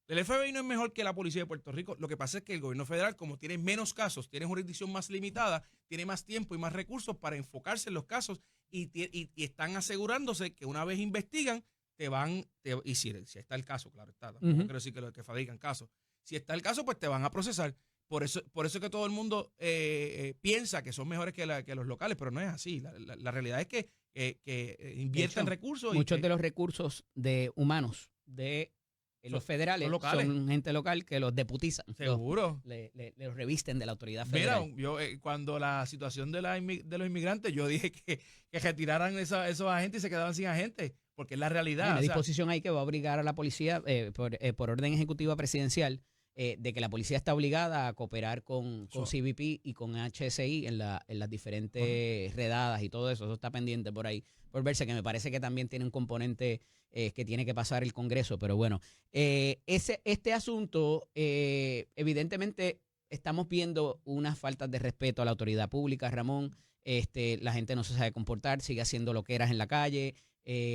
El FBI no es mejor que la policía de Puerto Rico. Lo que pasa es que el gobierno federal, como tiene menos casos, tiene jurisdicción más limitada, tiene más tiempo y más recursos para enfocarse en los casos y están asegurándose que una vez investigan, y si está el caso, claro está, tampoco quiero decir que fabrican casos. Si está el caso, pues te van a procesar. Por eso es que todo el mundo piensa que son mejores que los locales, pero no es así. La realidad es que invierten recursos. Muchos de los recursos humanos de los federales son gente local que los deputizan. Seguro. Los revisten de la autoridad federal. Mira, yo cuando la situación de los inmigrantes, yo dije que retiraran esos agentes y se quedaban sin agentes, porque es la realidad. Hay una disposición ahí que va a obligar a la policía, por orden ejecutiva presidencial, de que la policía está obligada a cooperar con CBP y con HSI en las diferentes redadas y todo eso. Eso está pendiente por ahí, por verse, que me parece que también tiene un componente que tiene que pasar el Congreso. Pero bueno, este asunto, evidentemente, estamos viendo unas faltas de respeto a la autoridad pública, Ramón. La gente no se sabe comportar, sigue haciendo loqueras en la calle.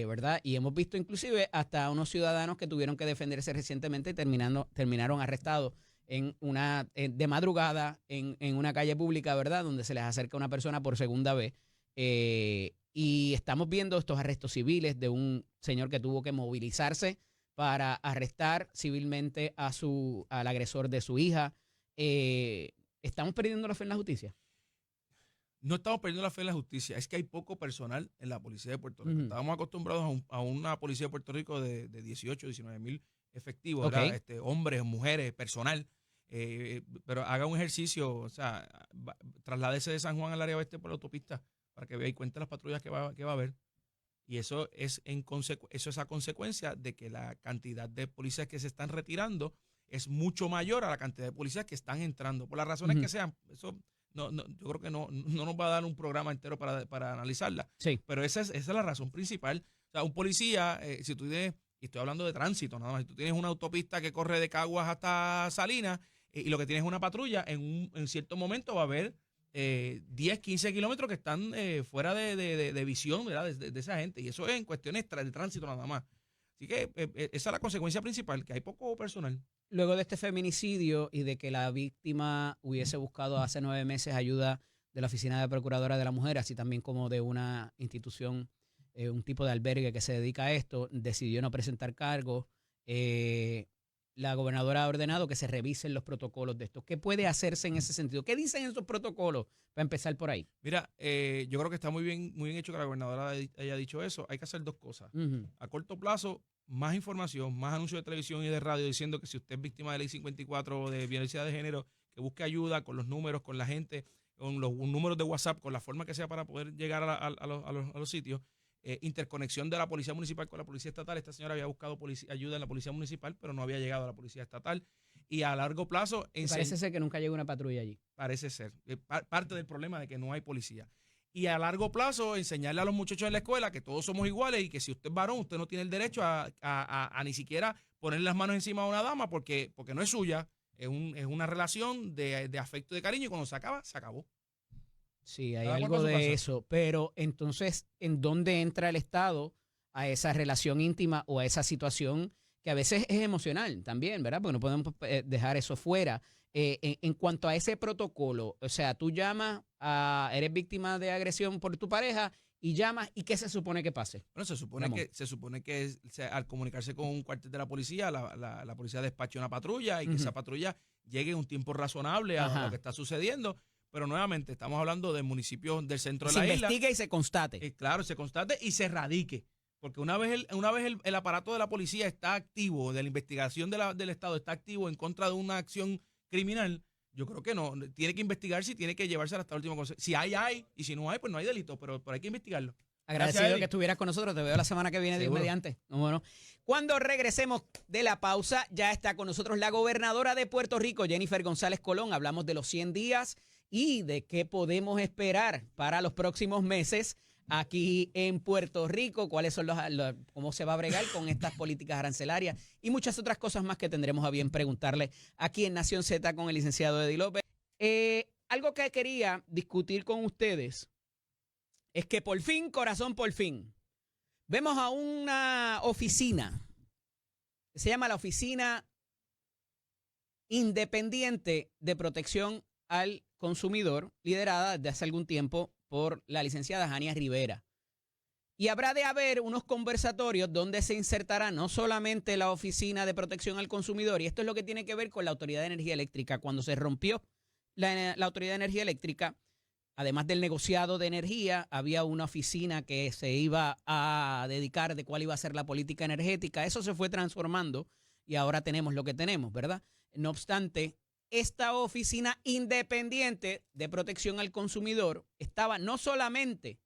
¿Verdad? Y hemos visto inclusive hasta unos ciudadanos que tuvieron que defenderse recientemente y terminaron arrestados de madrugada en una calle pública, ¿verdad? Donde se les acerca una persona por segunda vez. Y estamos viendo estos arrestos civiles de un señor que tuvo que movilizarse para arrestar civilmente al agresor de su hija. ¿Estamos perdiendo la fe en la justicia? No estamos perdiendo la fe en la justicia, es que hay poco personal en la policía de Puerto Rico. Estábamos acostumbrados a una policía de Puerto Rico de 18, 19,000 efectivos, ¿verdad? Hombres, mujeres, personal. Pero haga un ejercicio, o sea, trasládese de San Juan al área oeste por la autopista para que vea y cuente las patrullas que va a haber. Y eso es a consecuencia de que la cantidad de policías que se están retirando es mucho mayor a la cantidad de policías que están entrando. Por las razones que sean, eso... No, yo creo que no nos va a dar un programa entero para analizarla. Sí. Pero esa es la razón principal. O sea, un policía, si tú tienes, y estoy hablando de tránsito nada más, si tú tienes una autopista que corre de Caguas hasta Salinas y lo que tienes es una patrulla, en cierto momento va a haber 10, 15 kilómetros que están fuera de visión, ¿verdad? De esa gente. Y eso es en cuestiones de tránsito nada más. Así que esa es la consecuencia principal, que hay poco personal. Luego de este feminicidio y de que la víctima hubiese buscado hace 9 meses ayuda de la Oficina de Procuradora de la Mujer, así también como de una institución, un tipo de albergue que se dedica a esto, decidió no presentar cargos. la gobernadora ha ordenado que se revisen los protocolos de esto. ¿Qué puede hacerse en ese sentido? ¿Qué dicen esos protocolos? Para empezar por ahí. Mira, yo creo que está muy bien hecho que la gobernadora haya dicho eso. Hay que hacer dos cosas. A corto plazo, más información, más anuncios de televisión y de radio diciendo que si usted es víctima de ley 54 o de violencia de género, que busque ayuda con los números, con la gente, con los números de WhatsApp, con la forma que sea para poder llegar a los sitios. Interconexión de la policía municipal con la policía estatal. Esta señora había buscado ayuda en la policía municipal, pero no había llegado a la policía estatal. Y a largo plazo... Parece ser que nunca llegó una patrulla allí. Parece ser. Parte del problema de que no hay policía. Y a largo plazo enseñarle a los muchachos en la escuela que todos somos iguales y que si usted es varón, usted no tiene el derecho a ni siquiera ponerle las manos encima a una dama porque no es suya. Es una relación de afecto y de cariño y cuando se acaba, se acabó. Sí, hay algo de eso, pero entonces, ¿en dónde entra el Estado a esa relación íntima o a esa situación que a veces es emocional también, ¿verdad? Porque no podemos dejar eso fuera. En cuanto a ese protocolo, o sea, tú llamas, eres víctima de agresión por tu pareja y llamas, ¿y qué se supone que pase? Bueno, se supone que al comunicarse con un cuartel de la policía, la policía despache una patrulla y que esa patrulla llegue en un tiempo razonable a lo que está sucediendo. Pero nuevamente estamos hablando de municipios del centro de la isla. Se investigue y se constate. Claro, se constate y se radique. Porque una vez el aparato de la policía está activo, de la investigación del Estado está activo en contra de una acción criminal, yo creo que no. Tiene que investigarse y tiene que llevarse hasta el último consejo. Si hay, y si no hay, pues no hay delito, pero hay que investigarlo. Agradecido que estuvieras con nosotros. Te veo la semana que viene, Dios mediante. Bueno, cuando regresemos de la pausa, ya está con nosotros la gobernadora de Puerto Rico, Jennifer González Colón. Hablamos de los 100 días y de qué podemos esperar para los próximos meses aquí en Puerto Rico, cuáles son cómo se va a bregar con estas políticas arancelarias y muchas otras cosas más que tendremos a bien preguntarle aquí en Nación Z con el licenciado Eddie López. Algo que quería discutir con ustedes es que por fin, corazón, por fin, vemos a una oficina que se llama la Oficina Independiente de Protección al Consumidor, liderada desde hace algún tiempo por la licenciada Jania Rivera. Y habrá de haber unos conversatorios donde se insertará no solamente la Oficina de Protección al Consumidor, y esto es lo que tiene que ver con la Autoridad de Energía Eléctrica. Cuando se rompió la Autoridad de Energía Eléctrica, además del negociado de energía, había una oficina que se iba a dedicar de cuál iba a ser la política energética. Eso se fue transformando y ahora tenemos lo que tenemos, ¿verdad? No obstante, esta oficina independiente de protección al consumidor estaba no solamente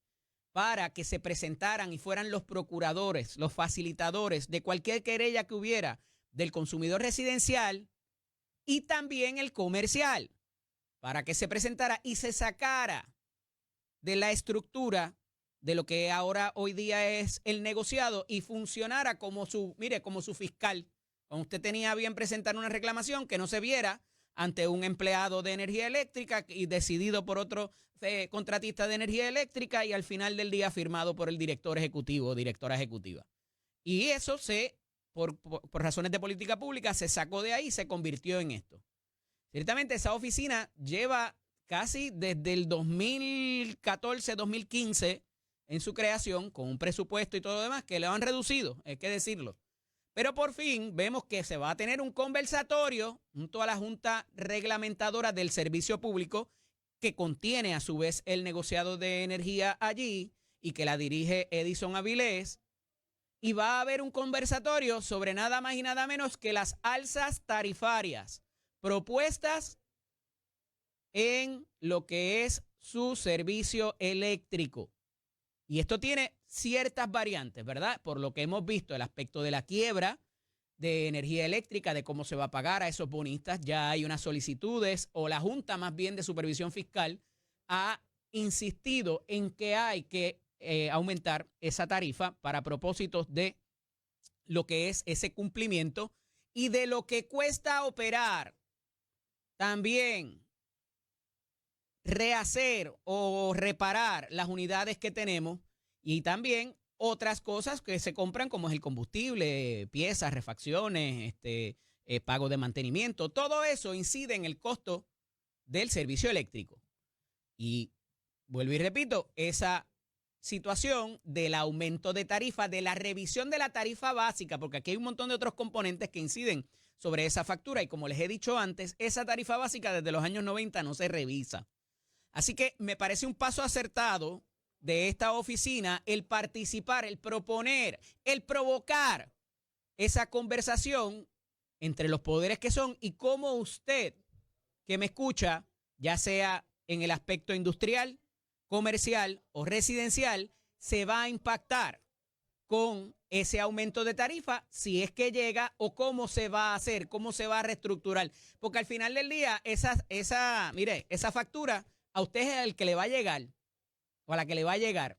para que se presentaran y fueran los procuradores, los facilitadores de cualquier querella que hubiera del consumidor residencial y también el comercial, para que se presentara y se sacara de la estructura de lo que ahora hoy día es el negociado y funcionara como su fiscal. Cuando usted tenía bien presentar una reclamación que no se viera ante un empleado de energía eléctrica y decidido por otro contratista de energía eléctrica y al final del día firmado por el director ejecutivo o directora ejecutiva. Y eso por razones de política pública, se sacó de ahí y se convirtió en esto. Ciertamente esa oficina lleva casi desde el 2014, 2015 en su creación, con un presupuesto y todo lo demás, que le han reducido, hay que decirlo. Pero por fin vemos que se va a tener un conversatorio junto a la Junta Reglamentadora del Servicio Público, que contiene a su vez el negociado de energía allí y que la dirige Edison Avilés. Y va a haber un conversatorio sobre nada más y nada menos que las alzas tarifarias propuestas en lo que es su servicio eléctrico. Y esto tiene ciertas variantes, ¿verdad? Por lo que hemos visto, el aspecto de la quiebra de energía eléctrica, de cómo se va a pagar a esos bonistas. Ya hay unas solicitudes, o la Junta más bien de Supervisión Fiscal ha insistido en que hay que aumentar esa tarifa para propósitos de lo que es ese cumplimiento y de lo que cuesta operar. También rehacer o reparar las unidades que tenemos y también otras cosas que se compran como es el combustible, piezas, refacciones, pago de mantenimiento. Todo eso incide en el costo del servicio eléctrico. Y vuelvo y repito, esa situación del aumento de tarifa, de la revisión de la tarifa básica, porque aquí hay un montón de otros componentes que inciden sobre esa factura. Y como les he dicho antes, esa tarifa básica desde los años 90 no se revisa. Así que me parece un paso acertado de esta oficina el participar, el proponer, el provocar esa conversación entre los poderes que son y cómo usted que me escucha, ya sea en el aspecto industrial, comercial o residencial, se va a impactar con ese aumento de tarifa, si es que llega, o cómo se va a hacer, cómo se va a reestructurar. Porque al final del día, esa factura a usted es el que le va a llegar o a la que le va a llegar.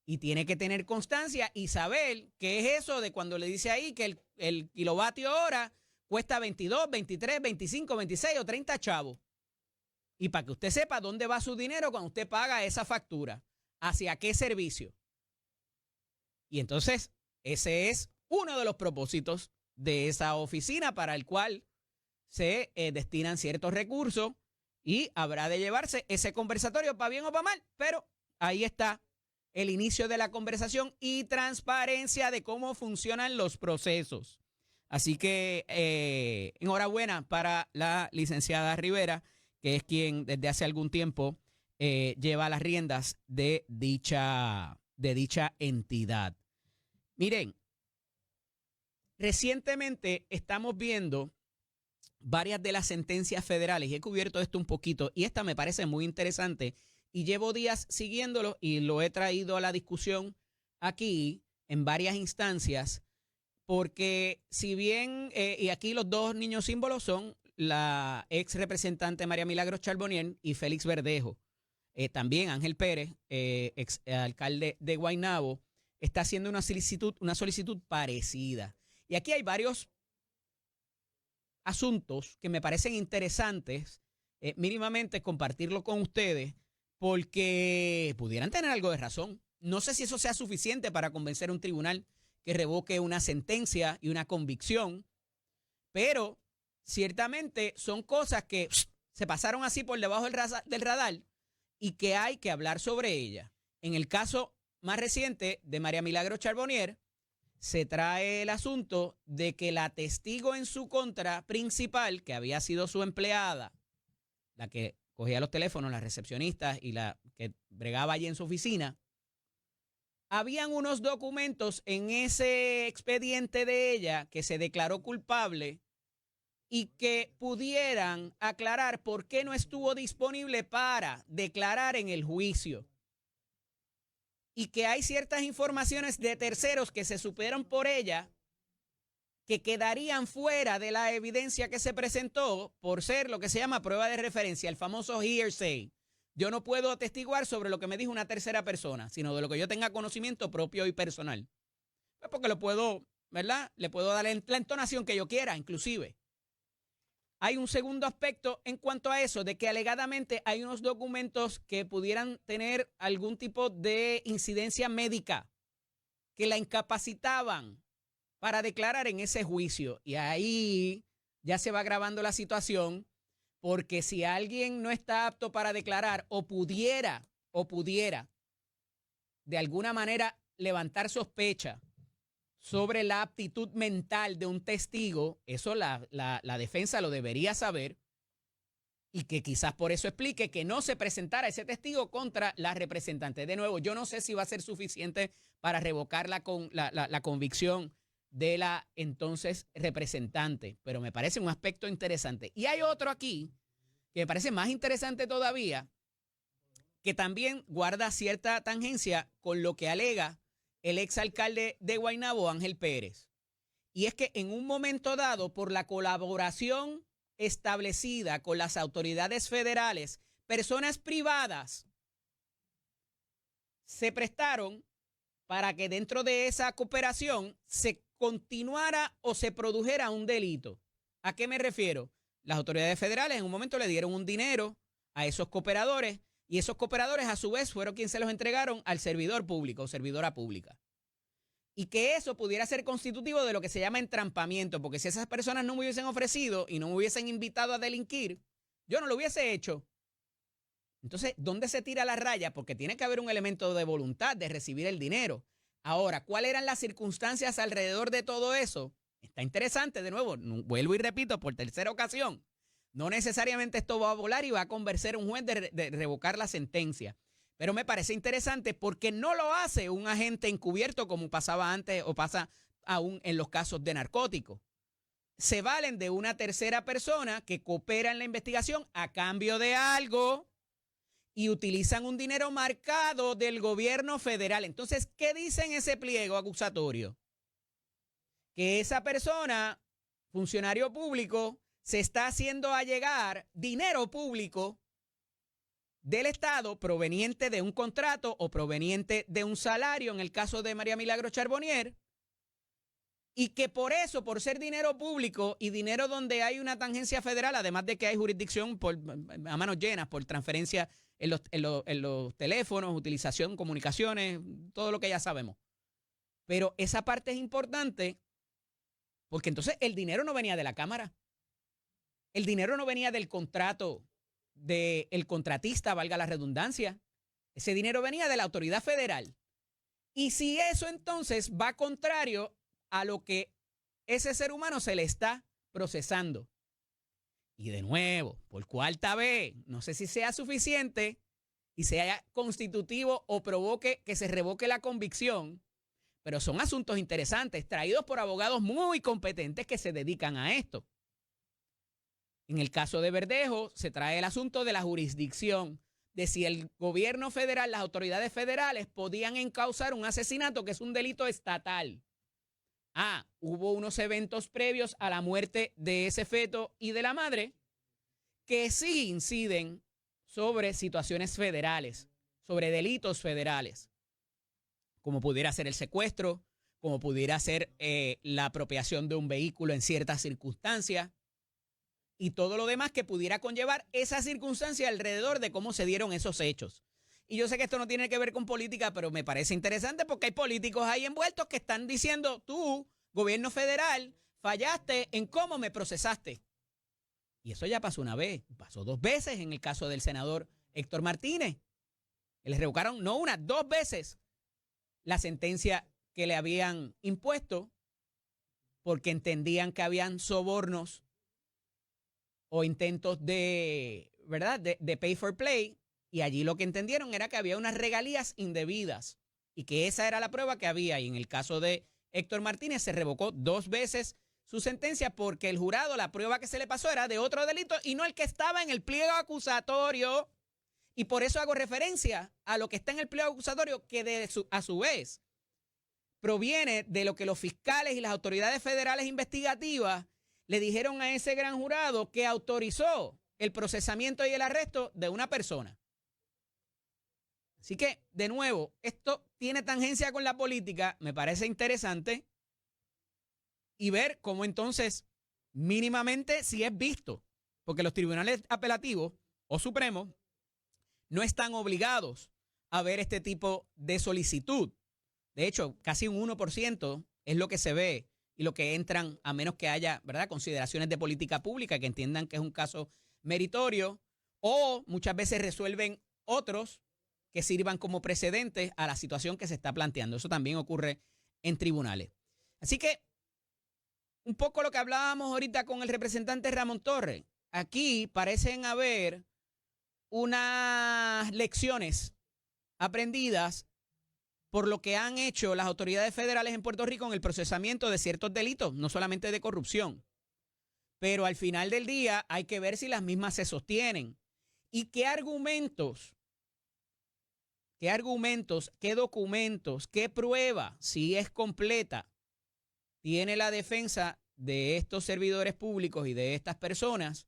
Y tiene que tener constancia y saber qué es eso de cuando le dice ahí que el kilovatio hora cuesta 22, 23, 25, 26 o 30 chavos. Y para que usted sepa dónde va su dinero cuando usted paga esa factura, hacia qué servicio. Y entonces, ese es uno de los propósitos de esa oficina para el cual se destinan ciertos recursos y habrá de llevarse ese conversatorio para bien o para mal, pero ahí está el inicio de la conversación y transparencia de cómo funcionan los procesos. Así que enhorabuena para la licenciada Rivera, que es quien desde hace algún tiempo lleva las riendas de dicha entidad. Miren, recientemente estamos viendo varias de las sentencias federales y he cubierto esto un poquito y esta me parece muy interesante y llevo días siguiéndolo y lo he traído a la discusión aquí en varias instancias porque si bien, y aquí los dos niños símbolos son la ex representante María Milagros Charbonnier y Félix Verdejo, también Ángel Pérez, ex alcalde de Guaynabo, está haciendo una solicitud parecida. Y aquí hay varios asuntos que me parecen interesantes, mínimamente compartirlo con ustedes, porque pudieran tener algo de razón. No sé si eso sea suficiente para convencer a un tribunal que revoque una sentencia y una convicción, pero ciertamente son cosas que se pasaron así por debajo del radar y que hay que hablar sobre ellas. En el caso más reciente de María Milagros Charbonnier, se trae el asunto de que la testigo en su contra principal, que había sido su empleada, la que cogía los teléfonos, las recepcionistas y la que bregaba allí en su oficina, habían unos documentos en ese expediente de ella que se declaró culpable y que pudieran aclarar por qué no estuvo disponible para declarar en el juicio. Y que hay ciertas informaciones de terceros que se supieron por ella que quedarían fuera de la evidencia que se presentó por ser lo que se llama prueba de referencia, el famoso hearsay. Yo no puedo atestiguar sobre lo que me dijo una tercera persona, sino de lo que yo tenga conocimiento propio y personal. Pues porque lo puedo, ¿verdad? Le puedo dar la entonación que yo quiera, inclusive. Hay un segundo aspecto en cuanto a eso, de que alegadamente hay unos documentos que pudieran tener algún tipo de incidencia médica que la incapacitaban para declarar en ese juicio. Y ahí ya se va agravando la situación, porque si alguien no está apto para declarar o pudiera de alguna manera levantar sospecha sobre la aptitud mental de un testigo, eso la defensa lo debería saber y que quizás por eso explique que no se presentara ese testigo contra la representante. De nuevo, yo no sé si va a ser suficiente para revocar la convicción de la entonces representante, pero me parece un aspecto interesante. Y hay otro aquí que me parece más interesante todavía, que también guarda cierta tangencia con lo que alega el exalcalde de Guaynabo, Ángel Pérez. Y es que en un momento dado, por la colaboración establecida con las autoridades federales, personas privadas se prestaron para que dentro de esa cooperación se continuara o se produjera un delito. ¿A qué me refiero? Las autoridades federales en un momento le dieron un dinero a esos cooperadores y esos cooperadores a su vez fueron quienes se los entregaron al servidor público o servidora pública. Y que eso pudiera ser constitutivo de lo que se llama entrampamiento, porque si esas personas no me hubiesen ofrecido y no me hubiesen invitado a delinquir, yo no lo hubiese hecho. Entonces, ¿dónde se tira la raya? Porque tiene que haber un elemento de voluntad de recibir el dinero. Ahora, ¿cuáles eran las circunstancias alrededor de todo eso? está interesante, de nuevo, vuelvo y repito por tercera ocasión, no necesariamente esto va a volar y va a convencer a un juez de revocar la sentencia. Pero me parece interesante porque no lo hace un agente encubierto como pasaba antes o pasa aún en los casos de narcóticos. Se valen de una tercera persona que coopera en la investigación a cambio de algo y utilizan un dinero marcado del gobierno federal. Entonces, ¿qué dice en ese pliego acusatorio? Que esa persona, funcionario público, se está haciendo allegar dinero público del Estado proveniente de un contrato o proveniente de un salario, en el caso de María Milagros Charbonnier, y que por eso, por ser dinero público y dinero donde hay una tangencia federal, además de que hay jurisdicción a manos llenas por transferencia en los teléfonos, utilización, comunicaciones, todo lo que ya sabemos. Pero esa parte es importante porque entonces el dinero no venía de la Cámara. El dinero no venía del contrato del contratista, valga la redundancia. Ese dinero venía de la autoridad federal. Y si eso entonces va contrario a lo que ese ser humano se le está procesando. Y de nuevo, por cuarta vez, no sé si sea suficiente y sea constitutivo o provoque que se revoque la convicción, pero son asuntos interesantes traídos por abogados muy competentes que se dedican a esto. En el caso de Verdejo, se trae el asunto de la jurisdicción, de si el gobierno federal, las autoridades federales podían encauzar un asesinato que es un delito estatal. Hubo unos eventos previos a la muerte de ese feto y de la madre que sí inciden sobre situaciones federales, sobre delitos federales, como pudiera ser el secuestro, como pudiera ser la apropiación de un vehículo en ciertas circunstancias y todo lo demás que pudiera conllevar esa circunstancia alrededor de cómo se dieron esos hechos. Y yo sé que esto no tiene que ver con política, pero me parece interesante porque hay políticos ahí envueltos que están diciendo, tú, gobierno federal, fallaste en cómo me procesaste. Y eso ya pasó una vez, pasó 2 veces en el caso del senador Héctor Martínez. Les revocaron no una, 2 veces la sentencia que le habían impuesto porque entendían que habían sobornos o intentos de, ¿verdad?, de pay for play, y allí lo que entendieron era que había unas regalías indebidas y que esa era la prueba que había. Y en el caso de Héctor Martínez se revocó 2 veces su sentencia porque el jurado, la prueba que se le pasó era de otro delito y no el que estaba en el pliego acusatorio. Y por eso hago referencia a lo que está en el pliego acusatorio, que a su vez proviene de lo que los fiscales y las autoridades federales investigativas le dijeron a ese gran jurado que autorizó el procesamiento y el arresto de una persona. Así que, de nuevo, esto tiene tangencia con la política, me parece interesante, y ver cómo entonces, mínimamente, si es visto, porque los tribunales apelativos o supremos no están obligados a ver este tipo de solicitud. De hecho, casi un 1% es lo que se ve y lo que entran, a menos que haya, ¿verdad?, consideraciones de política pública que entiendan que es un caso meritorio, o muchas veces resuelven otros que sirvan como precedentes a la situación que se está planteando. Eso también ocurre en tribunales. Así que, un poco lo que hablábamos ahorita con el representante Ramón Torres. Aquí parecen haber unas lecciones aprendidas por lo que han hecho las autoridades federales en Puerto Rico en el procesamiento de ciertos delitos, no solamente de corrupción. Pero al final del día hay que ver si las mismas se sostienen. Y qué argumentos, qué documentos, qué prueba, si es completa, tiene la defensa de estos servidores públicos y de estas personas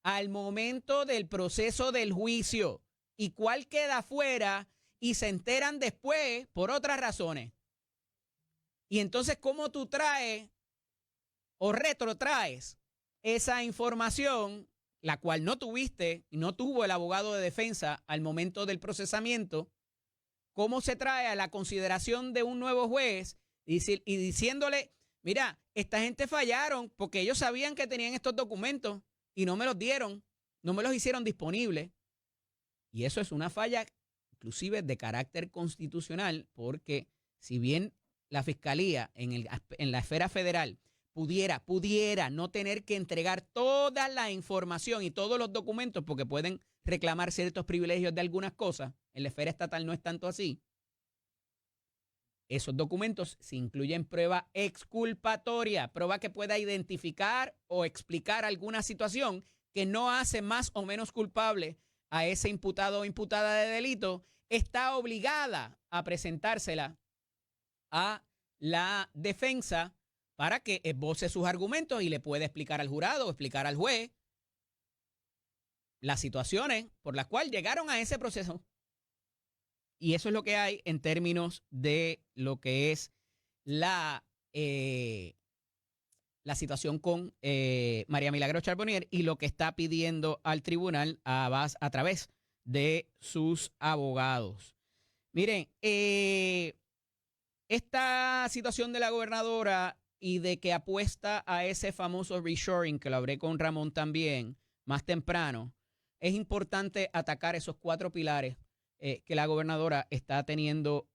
al momento del proceso del juicio, y cuál queda fuera y se enteran después por otras razones. Y entonces, ¿cómo tú traes o retrotraes esa información, la cual no tuviste y no tuvo el abogado de defensa al momento del procesamiento? ¿Cómo se trae a la consideración de un nuevo juez y diciéndole, mira, esta gente fallaron porque ellos sabían que tenían estos documentos y no me los dieron, no me los hicieron disponibles? Y eso es una falla inclusive de carácter constitucional, porque si bien la Fiscalía en la esfera federal pudiera no tener que entregar toda la información y todos los documentos porque pueden reclamar ciertos privilegios de algunas cosas. En la esfera estatal no es tanto así. Esos documentos se incluyen prueba exculpatoria, prueba que pueda identificar o explicar alguna situación que no hace más o menos culpable a ese imputado o imputada de delito, está obligada a presentársela a la defensa para que esboce sus argumentos y le pueda explicar al jurado o explicar al juez las situaciones por las cuales llegaron a ese proceso. Y eso es lo que hay en términos de lo que es la situación con María Milagros Charbonnier y lo que está pidiendo al tribunal a través de sus abogados. Miren, esta situación de la gobernadora y de que apuesta a ese famoso reshoring, que lo hablé con Ramón también más temprano, es importante atacar esos 4 pilares que la gobernadora está teniendo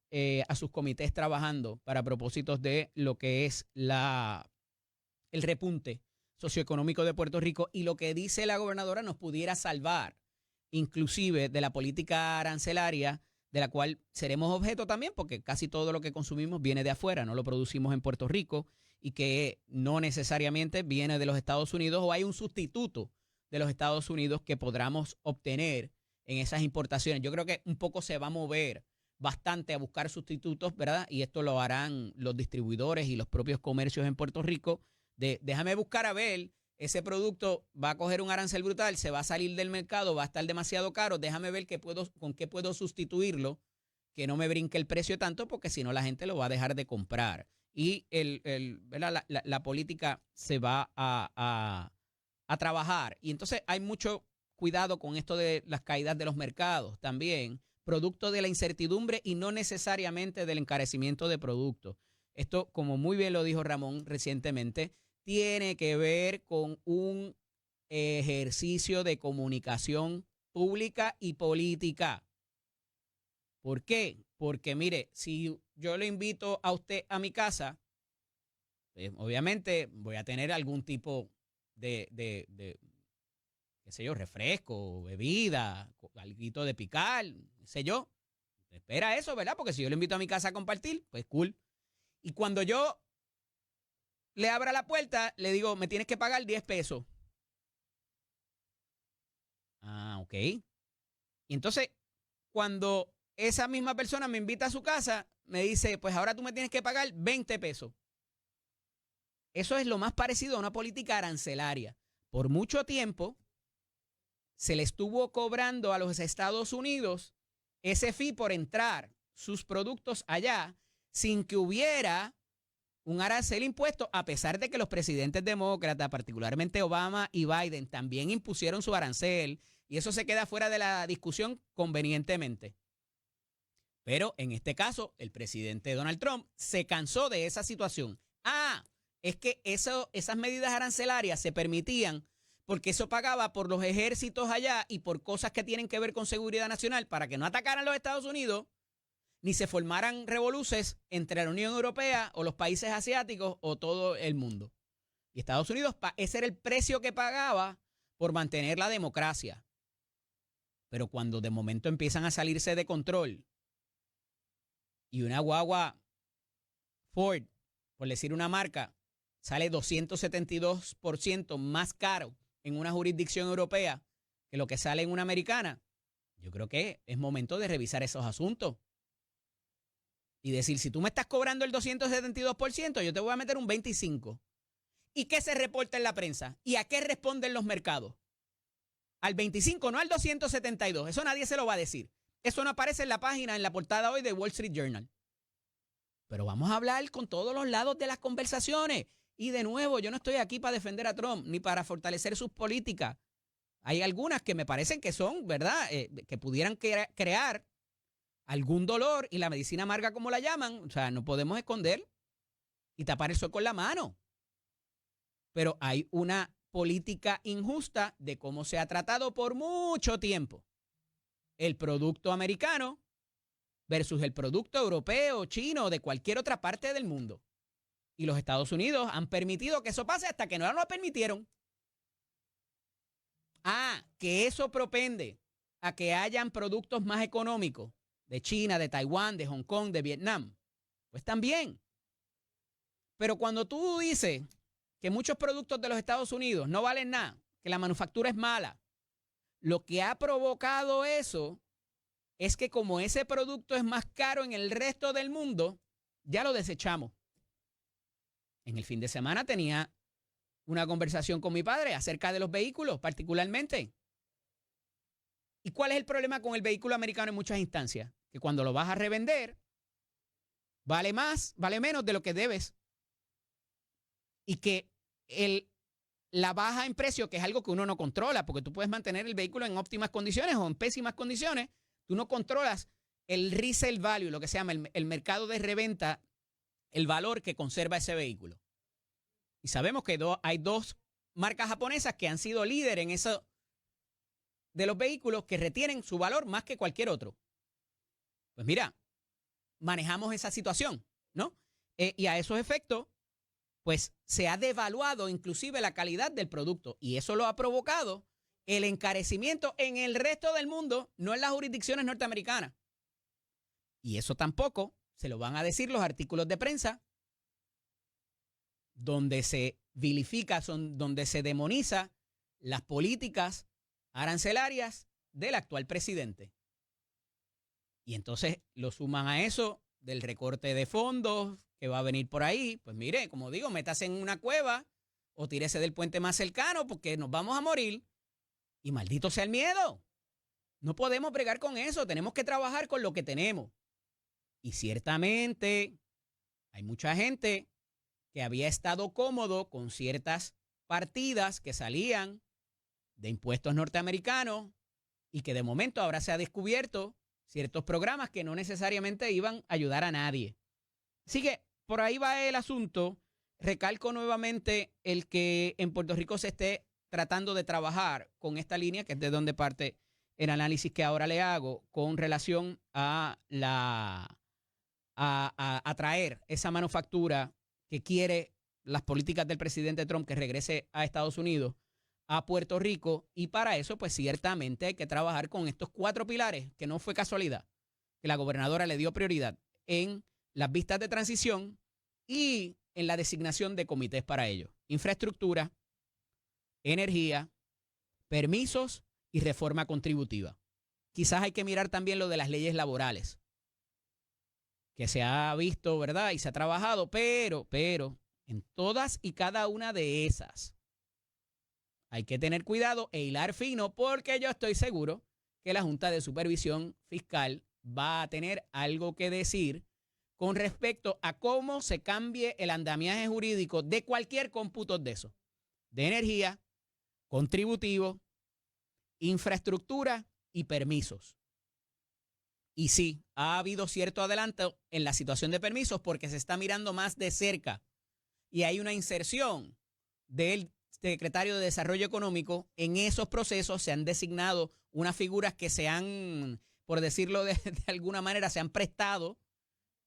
a sus comités trabajando para propósitos de lo que es el repunte socioeconómico de Puerto Rico, y lo que dice la gobernadora nos pudiera salvar inclusive de la política arancelaria de la cual seremos objeto también, porque casi todo lo que consumimos viene de afuera, no lo producimos en Puerto Rico, y que no necesariamente viene de los Estados Unidos o hay un sustituto de los Estados Unidos que podamos obtener en esas importaciones. Yo creo que un poco se va a mover bastante a buscar sustitutos, ¿verdad? Y esto lo harán los distribuidores y los propios comercios en Puerto Rico. Déjame buscar a ver, ese producto va a coger un arancel brutal, se va a salir del mercado, va a estar demasiado caro, déjame ver con qué puedo sustituirlo, que no me brinque el precio tanto, porque si no la gente lo va a dejar de comprar. Y la política se va a trabajar. Y entonces hay mucho cuidado con esto de las caídas de los mercados también, producto de la incertidumbre y no necesariamente del encarecimiento de productos. Esto, como muy bien lo dijo Ramón recientemente, tiene que ver con un ejercicio de comunicación pública y política. ¿Por qué? Porque mire, si yo le invito a usted a mi casa, pues obviamente voy a tener algún tipo de qué sé yo, refresco, bebida, alguito de picar, qué sé yo. Espera eso, ¿verdad? Porque si yo le invito a mi casa a compartir, pues cool. Y cuando yo le abra la puerta, le digo, me tienes que pagar 10 pesos. Ah, ok. Y entonces, cuando esa misma persona me invita a su casa, me dice, pues ahora tú me tienes que pagar 20 pesos. Eso es lo más parecido a una política arancelaria. Por mucho tiempo se le estuvo cobrando a los Estados Unidos ese fee por entrar sus productos allá sin que hubiera un arancel impuesto, a pesar de que los presidentes demócratas, particularmente Obama y Biden, también impusieron su arancel, y eso se queda fuera de la discusión convenientemente. Pero en este caso, el presidente Donald Trump se cansó de esa situación. Es que esas medidas arancelarias se permitían porque eso pagaba por los ejércitos allá y por cosas que tienen que ver con seguridad nacional para que no atacaran a los Estados Unidos ni se formaran revoluces entre la Unión Europea o los países asiáticos o todo el mundo. Y Estados Unidos, ese era el precio que pagaba por mantener la democracia. Pero cuando de momento empiezan a salirse de control y una guagua Ford, por decir una marca, sale 272% más caro en una jurisdicción europea que lo que sale en una americana, yo creo que es momento de revisar esos asuntos. Y decir, si tú me estás cobrando el 272%, yo te voy a meter un 25%. ¿Y qué se reporta en la prensa? ¿Y a qué responden los mercados? Al 25%, no al 272%. Eso nadie se lo va a decir. Eso no aparece en la página, en la portada hoy de Wall Street Journal. Pero vamos a hablar con todos los lados de las conversaciones. Y de nuevo, yo no estoy aquí para defender a Trump ni para fortalecer sus políticas. Hay algunas que me parecen que son, ¿verdad? Que pudieran crear algún dolor, y la medicina amarga, como la llaman, o sea, no podemos esconder y tapar el sol con la mano. Pero hay una política injusta de cómo se ha tratado por mucho tiempo el producto americano versus el producto europeo, chino o de cualquier otra parte del mundo. Y los Estados Unidos han permitido que eso pase hasta que no lo permitieron. Que eso propende a que hayan productos más económicos de China, de Taiwán, de Hong Kong, de Vietnam. Pues también. Pero cuando tú dices que muchos productos de los Estados Unidos no valen nada, que la manufactura es mala, lo que ha provocado eso es que como ese producto es más caro en el resto del mundo, ya lo desechamos. En el fin de semana tenía una conversación con mi padre acerca de los vehículos, particularmente. ¿Y cuál es el problema con el vehículo americano en muchas instancias? Que cuando lo vas a revender, vale menos de lo que debes. Y que la baja en precio, que es algo que uno no controla, porque tú puedes mantener el vehículo en óptimas condiciones o en pésimas condiciones, tú no controlas el resale value, lo que se llama el mercado de reventa, el valor que conserva ese vehículo. Y sabemos que hay dos marcas japonesas que han sido líderes en eso de los vehículos que retienen su valor más que cualquier otro. Pues mira, manejamos esa situación, ¿no? Y a esos efectos, pues se ha devaluado inclusive la calidad del producto y eso lo ha provocado el encarecimiento en el resto del mundo, no en las jurisdicciones norteamericanas. Y eso tampoco se lo van a decir los artículos de prensa donde se vilifica, donde se demoniza las políticas arancelarias del actual presidente. Y entonces lo suman a eso del recorte de fondos que va a venir por ahí. Pues mire, como digo, métase en una cueva o tírese del puente más cercano porque nos vamos a morir. Y maldito sea el miedo. No podemos bregar con eso. Tenemos que trabajar con lo que tenemos. Y ciertamente hay mucha gente que había estado cómodo con ciertas partidas que salían de impuestos norteamericanos y que de momento ahora se ha descubierto ciertos programas que no necesariamente iban a ayudar a nadie. Así que por ahí va el asunto. Recalco nuevamente el que en Puerto Rico se esté tratando de trabajar con esta línea, que es de donde parte el análisis que ahora le hago con relación a atraer esa manufactura que quiere las políticas del presidente Trump que regrese a Estados Unidos, a Puerto Rico, y para eso pues ciertamente hay que trabajar con estos 4 pilares, que no fue casualidad, que la gobernadora le dio prioridad en las vistas de transición y en la designación de comités para ello. Infraestructura, energía, permisos y reforma contributiva. Quizás hay que mirar también lo de las leyes laborales, que se ha visto, ¿verdad? Y se ha trabajado, pero en todas y cada una de esas hay que tener cuidado e hilar fino, porque yo estoy seguro que la Junta de Supervisión Fiscal va a tener algo que decir con respecto a cómo se cambie el andamiaje jurídico de cualquier cómputo de eso, de energía, contributivo, infraestructura y permisos. Y sí, ha habido cierto adelanto en la situación de permisos porque se está mirando más de cerca y hay una inserción del secretario de Desarrollo Económico. En esos procesos se han designado unas figuras que se han, por decirlo de alguna manera, se han prestado,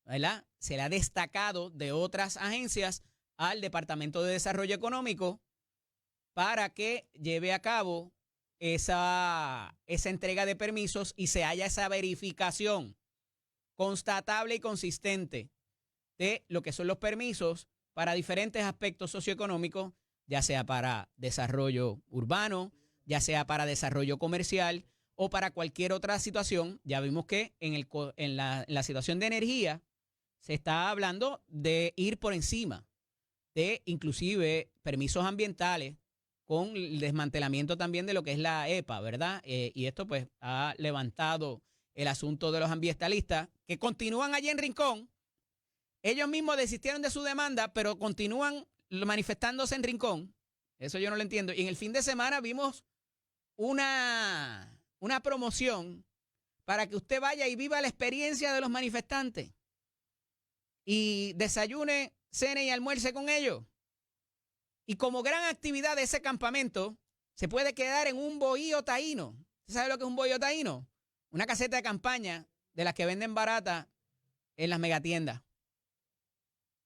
¿verdad? Se le ha destacado de otras agencias al Departamento de Desarrollo Económico para que lleve a cabo esa entrega de permisos y se haya esa verificación constatable y consistente de lo que son los permisos para diferentes aspectos socioeconómicos, ya sea para desarrollo urbano, ya sea para desarrollo comercial o para cualquier otra situación. Ya vimos que en la situación de energía se está hablando de ir por encima de inclusive permisos ambientales, con el desmantelamiento también de lo que es la EPA, ¿verdad? Y esto pues ha levantado el asunto de los ambientalistas que continúan allí en Rincón. Ellos mismos desistieron de su demanda, pero continúan manifestándose en Rincón. Eso yo no lo entiendo. Y en el fin de semana vimos una promoción para que usted vaya y viva la experiencia de los manifestantes y desayune, cene y almuerce con ellos. Y como gran actividad de ese campamento, se puede quedar en un bohío taíno. ¿Usted sabe lo que es un bohío taíno? Una caseta de campaña de las que venden barata en las megatiendas.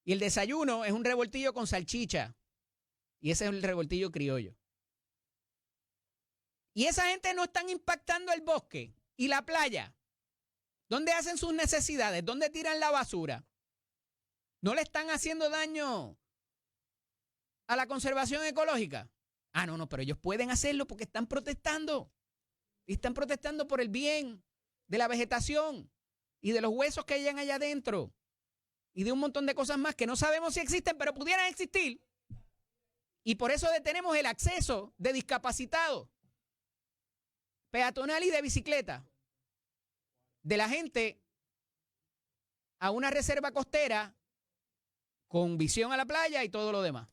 Y el desayuno es un revoltillo con salchicha. Y ese es el revoltillo criollo. Y esa gente no están impactando el bosque y la playa. ¿Dónde hacen sus necesidades? ¿Dónde tiran la basura? ¿No le están haciendo daño a la conservación ecológica? Ah, no, pero ellos pueden hacerlo porque están protestando. Y están protestando por el bien de la vegetación y de los huesos que hayan allá adentro. Y de un montón de cosas más que no sabemos si existen, pero pudieran existir. Y por eso detenemos el acceso de discapacitados, peatonal y de bicicleta, de la gente a una reserva costera con visión a la playa y todo lo demás.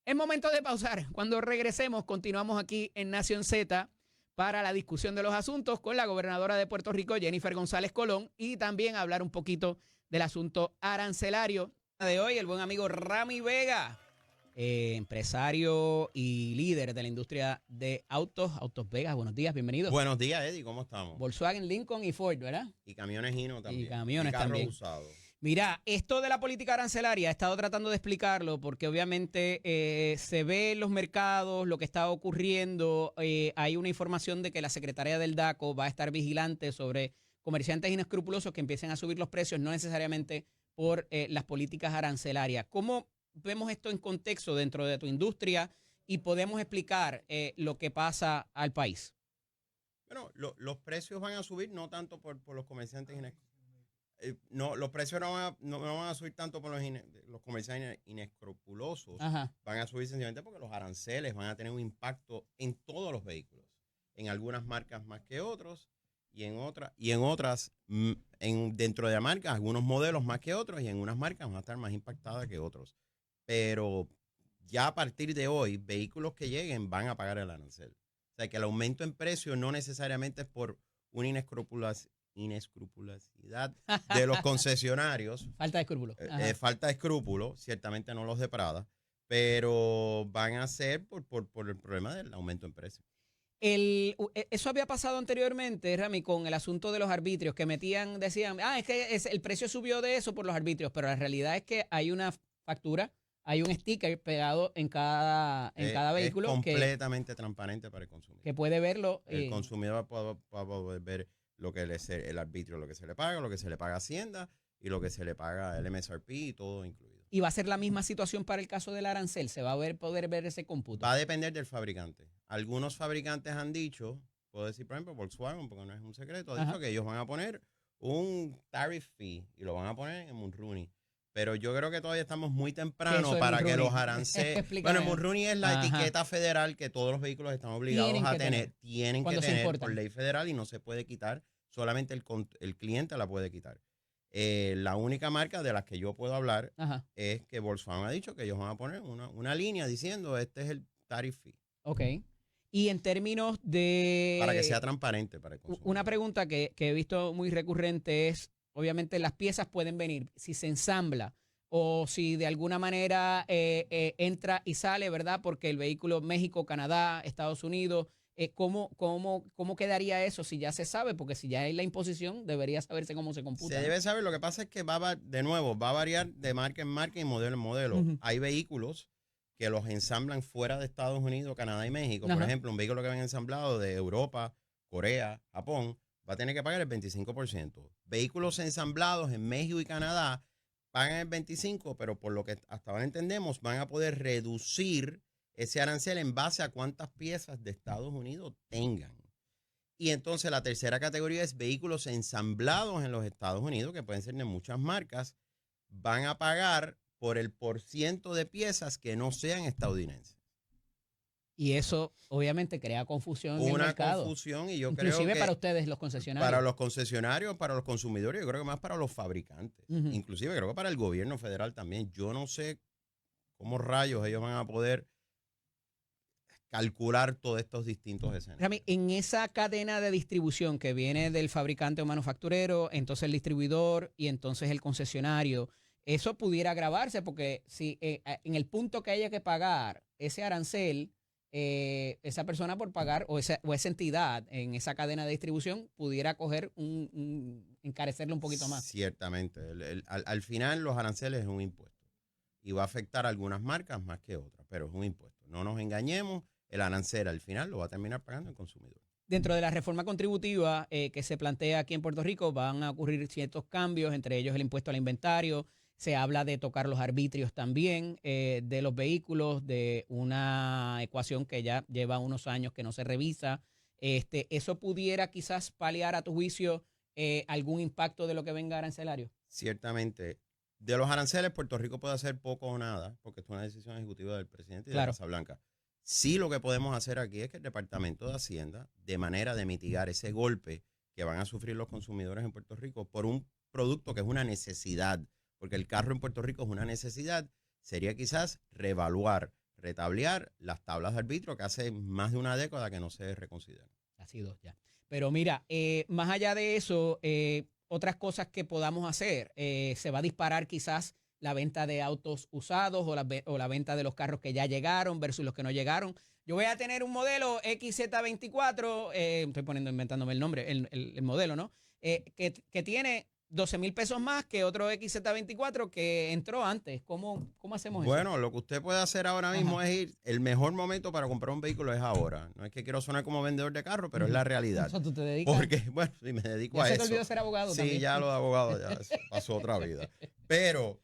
Es momento de pausar. Cuando regresemos, continuamos aquí en Nación Z para la discusión de los asuntos con la gobernadora de Puerto Rico, Jennifer González Colón, y también hablar un poquito del asunto arancelario. De hoy, el buen amigo Rami Vega, empresario y líder de la industria de Autos Vega. Buenos días, bienvenido. Buenos días, Eddie, ¿cómo estamos? Volkswagen, Lincoln y Ford, ¿verdad? Y camiones Hino también. Y camiones carros también. Usados. Mira, esto de la política arancelaria he estado tratando de explicarlo porque obviamente se ve en los mercados lo que está ocurriendo. Hay una información de que la secretaria del DACO va a estar vigilante sobre comerciantes inescrupulosos que empiecen a subir los precios, no necesariamente por las políticas arancelarias. ¿Cómo vemos esto en contexto dentro de tu industria y podemos explicar lo que pasa al país? Bueno, los precios van a subir no tanto por los comerciantes inescrupulosos. No, los precios no van a subir tanto por los comerciantes inescrupulosos. Ajá. Van a subir sencillamente porque los aranceles van a tener un impacto en todos los vehículos. En algunas marcas más que otros y en otras, dentro de la marca, algunos modelos más que otros y en unas marcas van a estar más impactadas que otros. Pero ya a partir de hoy, vehículos que lleguen van a pagar el arancel. O sea que el aumento en precio no necesariamente es por una inescrupulosidad de los concesionarios. Falta de escrúpulos. Falta de escrúpulos, ciertamente no los de Prada, pero van a ser por el problema del aumento en precio. Eso había pasado anteriormente, Rami, con el asunto de los arbitrios, que decían, es que el precio subió de eso por los arbitrios, pero la realidad es que hay una factura, hay un sticker pegado en cada vehículo. Es completamente transparente para el consumidor. Que puede verlo. El consumidor va a poder ver lo que el arbitrio, lo que se le paga, lo que se le paga a Hacienda y lo que se le paga el MSRP y todo incluido. ¿Y va a ser la misma situación para el caso del arancel? ¿Se va a poder ver ese cómputo? Va a depender del fabricante. Algunos fabricantes han dicho, puedo decir por ejemplo Volkswagen, porque no es un secreto, ha dicho que ellos van a poner un tariff fee y lo van a poner en Mulrooney. Pero yo creo que todavía estamos muy temprano para que los aranceles... Bueno, el Mulrooney es la etiqueta federal que todos los vehículos están obligados a tener. Tienen que tener por ley federal y no se puede quitar. Solamente el cliente la puede quitar. La única marca de las que yo puedo hablar es que Volkswagen ha dicho que ellos van a poner una línea diciendo este es el tariff fee. Ok. Y en términos de... Para que sea transparente para el consumidor. Una pregunta que he visto muy recurrente es, obviamente las piezas pueden venir, si se ensambla o si de alguna manera entra y sale, ¿verdad? Porque el vehículo México, Canadá, Estados Unidos, ¿cómo quedaría eso si ya se sabe? Porque si ya hay la imposición, debería saberse cómo se computa. Se debe saber. Lo que pasa es que va a variar de marca en marca y modelo en modelo. Hay vehículos que los ensamblan fuera de Estados Unidos, Canadá y México. Por ejemplo, un vehículo que ven ensamblado de Europa, Corea, Japón, va a tener que pagar el 25%. Vehículos ensamblados en México y Canadá pagan el 25%, pero por lo que hasta ahora entendemos, van a poder reducir ese arancel en base a cuántas piezas de Estados Unidos tengan. Y entonces la tercera categoría es vehículos ensamblados en los Estados Unidos, que pueden ser de muchas marcas, van a pagar por el % de piezas que no sean estadounidenses. Y eso obviamente crea confusión en el mercado. Una confusión y yo inclusive creo que... para ustedes, los concesionarios. Para los concesionarios, para los consumidores, yo creo que más para los fabricantes. Inclusive creo que para el gobierno federal también. Yo no sé cómo rayos ellos van a poder calcular todos estos distintos escenarios. Rami, en esa cadena de distribución que viene del fabricante o manufacturero, entonces el distribuidor y entonces el concesionario, eso pudiera agravarse porque si en el punto que haya que pagar ese arancel, esa persona por pagar o esa entidad en esa cadena de distribución pudiera coger encarecerlo un poquito más. Ciertamente. Al final los aranceles es un impuesto y va a afectar a algunas marcas más que otras, pero es un impuesto. No nos engañemos, el arancel al final lo va a terminar pagando el consumidor. Dentro de la reforma contributiva que se plantea aquí en Puerto Rico van a ocurrir ciertos cambios, entre ellos el impuesto al inventario. Se habla de tocar los arbitrios también de los vehículos, de una ecuación que ya lleva unos años que no se revisa. ¿Eso pudiera quizás paliar a tu juicio algún impacto de lo que venga arancelario? Ciertamente. De los aranceles, Puerto Rico puede hacer poco o nada, porque es una decisión ejecutiva del presidente y de la Casa Blanca. Sí, lo que podemos hacer aquí es que el Departamento de Hacienda, de manera de mitigar ese golpe que van a sufrir los consumidores en Puerto Rico por un producto que es una necesidad, porque el carro en Puerto Rico es una necesidad, sería quizás reevaluar, retablear las tablas de arbitrio que hace más de una década que no se reconsideran. Así dos ya. Pero mira, más allá de eso, otras cosas que podamos hacer, se va a disparar quizás la venta de autos usados o la venta de los carros que ya llegaron versus los que no llegaron. Yo voy a tener un modelo XZ24, estoy inventándome el nombre, el modelo, ¿no? Que tiene 12,000 pesos más que otro XZ24 que entró antes. ¿Cómo hacemos eso? Bueno, lo que usted puede hacer ahora mismo es ir, el mejor momento para comprar un vehículo es ahora. No es que quiero sonar como vendedor de carro, pero es la realidad. ¿Eso tú te dedicas? Porque, bueno, sí, me dedico a eso. ¿Ya se te olvidó ser abogado también? Sí, ya lo de abogado ya pasó otra vida. Pero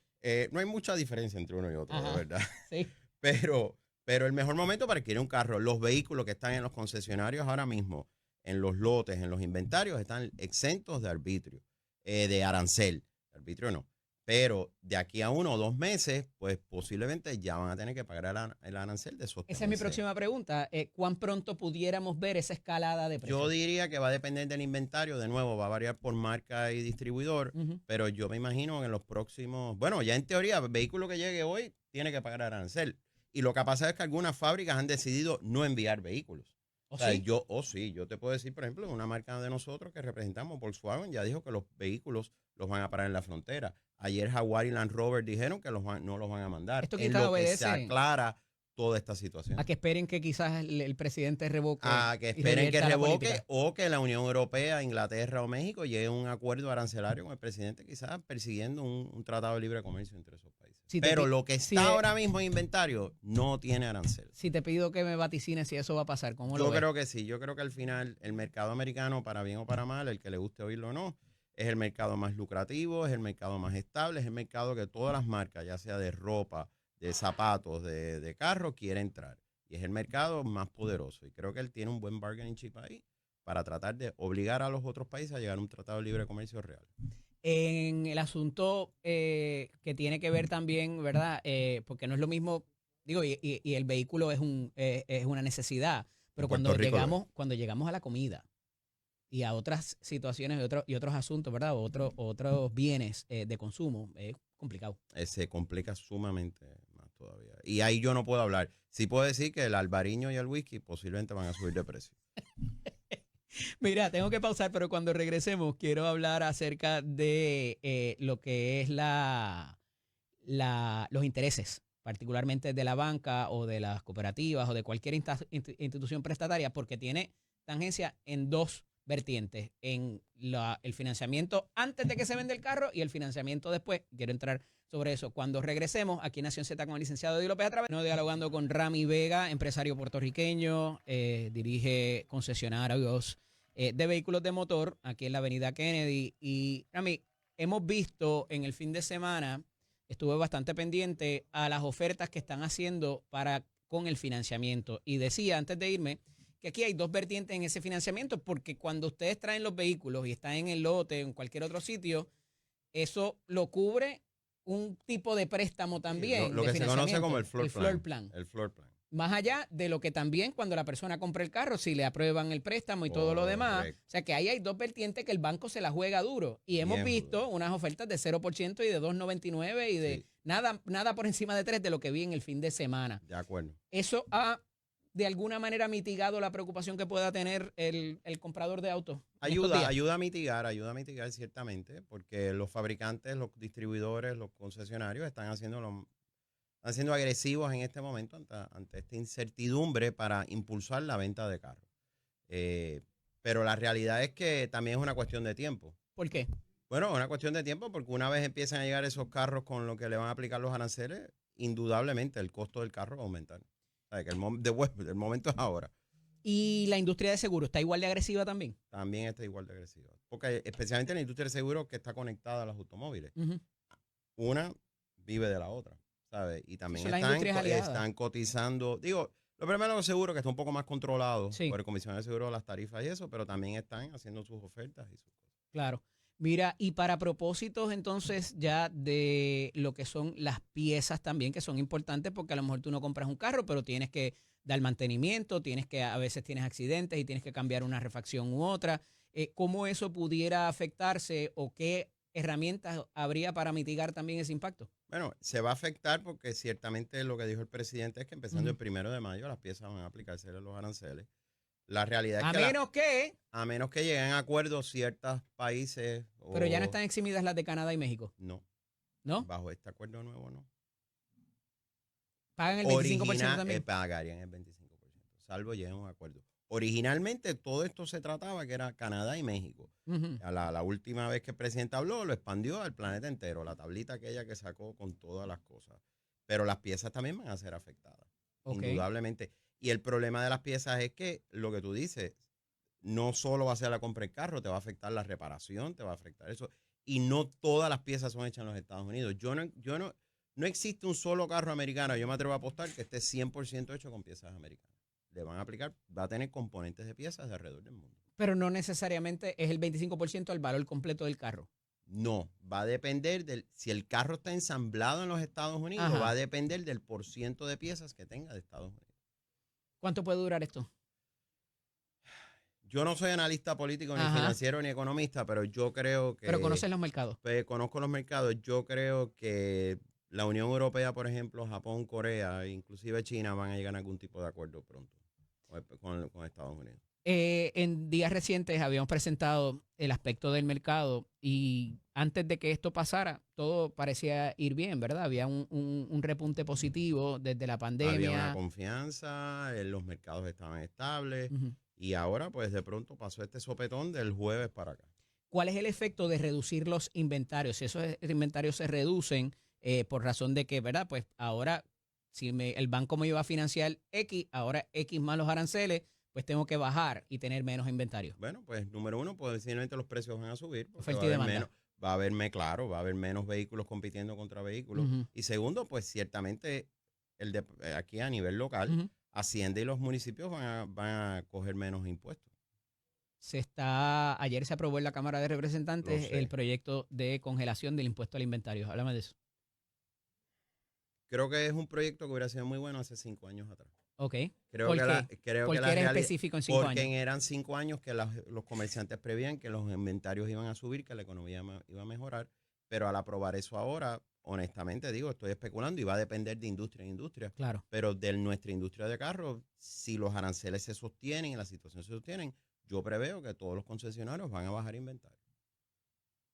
no hay mucha diferencia entre uno y otro, de verdad. Sí. Pero el mejor momento para adquirir un carro, los vehículos que están en los concesionarios ahora mismo, en los lotes, en los inventarios, están exentos de arbitrio. De arancel, arbitrio no, pero de aquí a 1 o 2 meses, pues posiblemente ya van a tener que pagar el arancel de esos. Esa es mi próxima pregunta. ¿Cuán pronto pudiéramos ver esa escalada de precios? Yo diría que va a depender del inventario, de nuevo, va a variar por marca y distribuidor, pero yo me imagino que en los próximos, bueno, ya en teoría, el vehículo que llegue hoy tiene que pagar arancel. Y lo que ha pasado es que algunas fábricas han decidido no enviar vehículos. O sea, ¿Sí? Yo te puedo decir, por ejemplo, una marca de nosotros que representamos, Volkswagen, ya dijo que los vehículos los van a parar en la frontera. Ayer Jaguar y Land Rover dijeron que no los van a mandar. ¿Esto en lo que se aclara toda esta situación. A que esperen que quizás el presidente revoque. A que esperen que revoque o que la Unión Europea, Inglaterra o México llegue a un acuerdo arancelario con el presidente, quizás persiguiendo un tratado de libre comercio entre esos países. Pero lo que está ahora mismo en inventario no tiene arancel. Si te pido que me vaticines si eso va a pasar, ¿cómo lo ves? Yo creo que sí. Yo creo que al final el mercado americano, para bien o para mal, el que le guste oírlo o no, es el mercado más lucrativo, es el mercado más estable, es el mercado que todas las marcas, ya sea de ropa, de zapatos, de carro, quiere entrar. Y es el mercado más poderoso. Y creo que él tiene un buen bargaining chip ahí para tratar de obligar a los otros países a llegar a un tratado de libre comercio real. En el asunto que tiene que ver también, ¿verdad? Porque no es lo mismo, digo, y el vehículo es una necesidad, pero cuando llegamos a la comida y a otras situaciones y otros asuntos, ¿verdad? Otros bienes de consumo, es complicado. Se complica sumamente más todavía. Y ahí yo no puedo hablar. Sí puedo decir que el albariño y el whisky posiblemente van a subir de precio. Mira, tengo que pausar, pero cuando regresemos quiero hablar acerca de lo que es los intereses, particularmente de la banca o de las cooperativas o de cualquier institución prestataria, porque tiene tangencia en dos vertientes, en el financiamiento antes de que se venda el carro y el financiamiento después. Quiero entrar sobre eso cuando regresemos aquí en Nación Z con el licenciado Eddie López a través, dialogando con Rami Vega, empresario puertorriqueño, dirige concesionarios de vehículos de motor aquí en la avenida Kennedy. Y Rami, hemos visto en el fin de semana, estuve bastante pendiente a las ofertas que están haciendo con el financiamiento, y decía antes de irme que aquí hay dos vertientes en ese financiamiento, porque cuando ustedes traen los vehículos y están en el lote o en cualquier otro sitio, eso lo cubre un tipo de préstamo también. Sí, lo que se conoce como el floor plan. El floor plan. Más allá de lo que también cuando la persona compra el carro, si le aprueban el préstamo y todo lo demás. O sea que ahí hay dos vertientes que el banco se la juega duro. Y hemos visto unas ofertas de 0% y de 2.99 y de nada por encima de 3 de lo que vi en el fin de semana. De acuerdo. Eso ha de alguna manera mitigado la preocupación que pueda tener el comprador de autos. Ayuda a mitigar ciertamente, porque los fabricantes, los distribuidores, los concesionarios están haciendo están siendo agresivos en este momento ante esta incertidumbre para impulsar la venta de carros. Pero la realidad es que también es una cuestión de tiempo. ¿Por qué? Bueno, es una cuestión de tiempo porque una vez empiezan a llegar esos carros con lo que le van a aplicar los aranceles, indudablemente el costo del carro va a aumentar. O sea, que el momento es ahora. ¿Y la industria de seguros está igual de agresiva también? También está igual de agresiva. Porque especialmente la industria de seguros que está conectada a los automóviles. Una vive de la otra, ¿sabes? Y también están cotizando. Digo, lo primero es seguro que está un poco más controlado por el Comisionado de Seguros, las tarifas y eso, pero también están haciendo sus ofertas y sus cosas. Claro. Mira, y para propósitos entonces ya de lo que son las piezas también, que son importantes porque a lo mejor tú no compras un carro, pero tienes que dar mantenimiento, a veces tienes accidentes y tienes que cambiar una refacción u otra. ¿Cómo eso pudiera afectarse o qué herramientas habría para mitigar también ese impacto? Bueno, se va a afectar porque ciertamente lo que dijo el presidente es que empezando el 1 de mayo las piezas van a aplicarse los aranceles. La realidad es a menos que lleguen a acuerdos ciertos países. Pero ya no están eximidas las de Canadá y México. No. ¿No? Bajo este acuerdo nuevo, no. ¿Pagan el 25% también? Pagarían el 25%, salvo lleguen a un acuerdo. Originalmente todo esto se trataba que era Canadá y México. La última vez que el presidente habló, lo expandió al planeta entero, la tablita aquella que sacó con todas las cosas. Pero las piezas también van a ser afectadas, indudablemente. Y el problema de las piezas es que lo que tú dices, no solo va a ser la compra del carro, te va a afectar la reparación, te va a afectar eso. Y no todas las piezas son hechas en los Estados Unidos. No existe un solo carro americano, yo me atrevo a apostar que esté 100% hecho con piezas americanas. Le van a aplicar, va a tener componentes de piezas de alrededor del mundo. Pero no necesariamente es el 25% al valor completo del carro. No, va a depender si el carro está ensamblado en los Estados Unidos, va a depender del % de piezas que tenga de Estados Unidos. ¿Cuánto puede durar esto? Yo no soy analista político, ni financiero, ni economista, pero yo creo que... ¿Pero conoces los mercados? Pues, conozco los mercados. Yo creo que la Unión Europea, por ejemplo, Japón, Corea, inclusive China, van a llegar a algún tipo de acuerdo pronto con Estados Unidos. En días recientes habíamos presentado el aspecto del mercado y antes de que esto pasara, todo parecía ir bien, ¿verdad? Había un repunte positivo desde la pandemia. Había una confianza, los mercados estaban estables y ahora pues de pronto pasó este sopetón del jueves para acá. ¿Cuál es el efecto de reducir los inventarios? Si esos inventarios se reducen por razón de que, ¿verdad? Pues ahora, si el banco me iba a financiar X, ahora X más los aranceles, pues tengo que bajar y tener menos inventario. Bueno, pues número uno, pues posiblemente los precios van a subir. Oferta y demanda. Va a haber menos vehículos compitiendo contra vehículos. Y segundo, pues ciertamente aquí a nivel local, Hacienda y los municipios van a coger menos impuestos. Ayer se aprobó en la Cámara de Representantes el proyecto de congelación del impuesto al inventario. Háblame de eso. Creo que es un proyecto que hubiera sido muy bueno hace 5 años atrás. Ok. ¿Por qué era específico en 5 años? Porque eran 5 años que los comerciantes prevían que los inventarios iban a subir, que la economía iba a mejorar, pero al aprobar eso ahora, honestamente digo, estoy especulando y va a depender de industria en industria. Claro. Pero de nuestra industria de carros, si los aranceles se sostienen y la situación se sostienen, yo preveo que todos los concesionarios van a bajar inventario.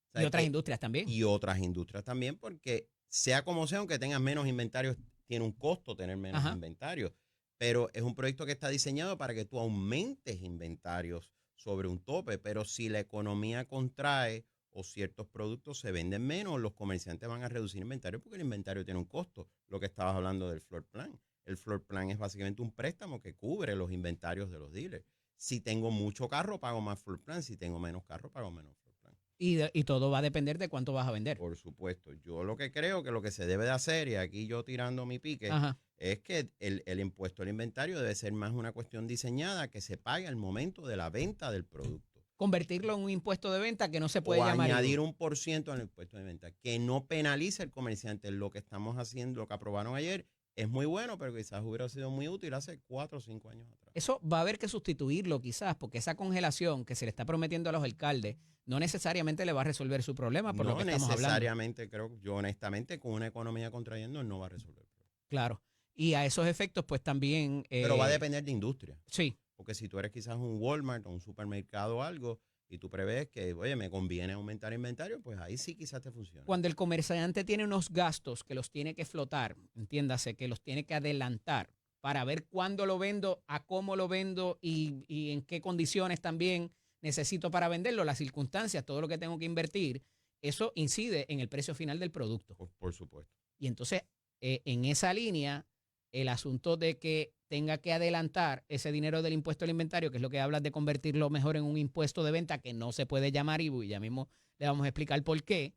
O sea, y otras industrias también. Y otras industrias también, porque sea como sea, aunque tengas menos inventarios, tiene un costo tener menos inventarios. Pero es un proyecto que está diseñado para que tú aumentes inventarios sobre un tope. Pero si la economía contrae o ciertos productos se venden menos, los comerciantes van a reducir inventario porque el inventario tiene un costo. Lo que estabas hablando del floor plan. El floor plan es básicamente un préstamo que cubre los inventarios de los dealers. Si tengo mucho carro, pago más floor plan. Si tengo menos carro, pago menos floor plan. Y todo va a depender de cuánto vas a vender. Por supuesto. Yo lo que creo que lo que se debe de hacer, y aquí yo tirando mi pique, es que el impuesto al inventario debe ser más una cuestión diseñada que se pague al momento de la venta del producto. Convertirlo en un impuesto de venta que no se puede llamar. O añadir un % al impuesto de venta, que no penalice al comerciante. Lo que estamos haciendo, lo que aprobaron ayer, es muy bueno, pero quizás hubiera sido muy útil hace 4 o 5 años atrás. Eso va a haber que sustituirlo quizás, porque esa congelación que se le está prometiendo a los alcaldes no necesariamente le va a resolver su problema por lo que estamos hablando. No necesariamente, creo yo honestamente, con una economía contrayendo no va a resolver el problema. Claro. Y a esos efectos, pues también... pero va a depender de industria. Sí. Porque si tú eres quizás un Walmart o un supermercado o algo, y tú prevés que, oye, me conviene aumentar inventario, pues ahí sí quizás te funciona. Cuando el comerciante tiene unos gastos que los tiene que flotar, entiéndase, que los tiene que adelantar para ver cuándo lo vendo, a cómo lo vendo y en qué condiciones también necesito para venderlo, las circunstancias, todo lo que tengo que invertir, eso incide en el precio final del producto. Por supuesto. Y entonces, en esa línea, el asunto de que tenga que adelantar ese dinero del impuesto al inventario, que es lo que hablas de convertirlo mejor en un impuesto de venta que no se puede llamar IVU, y ya mismo le vamos a explicar por qué,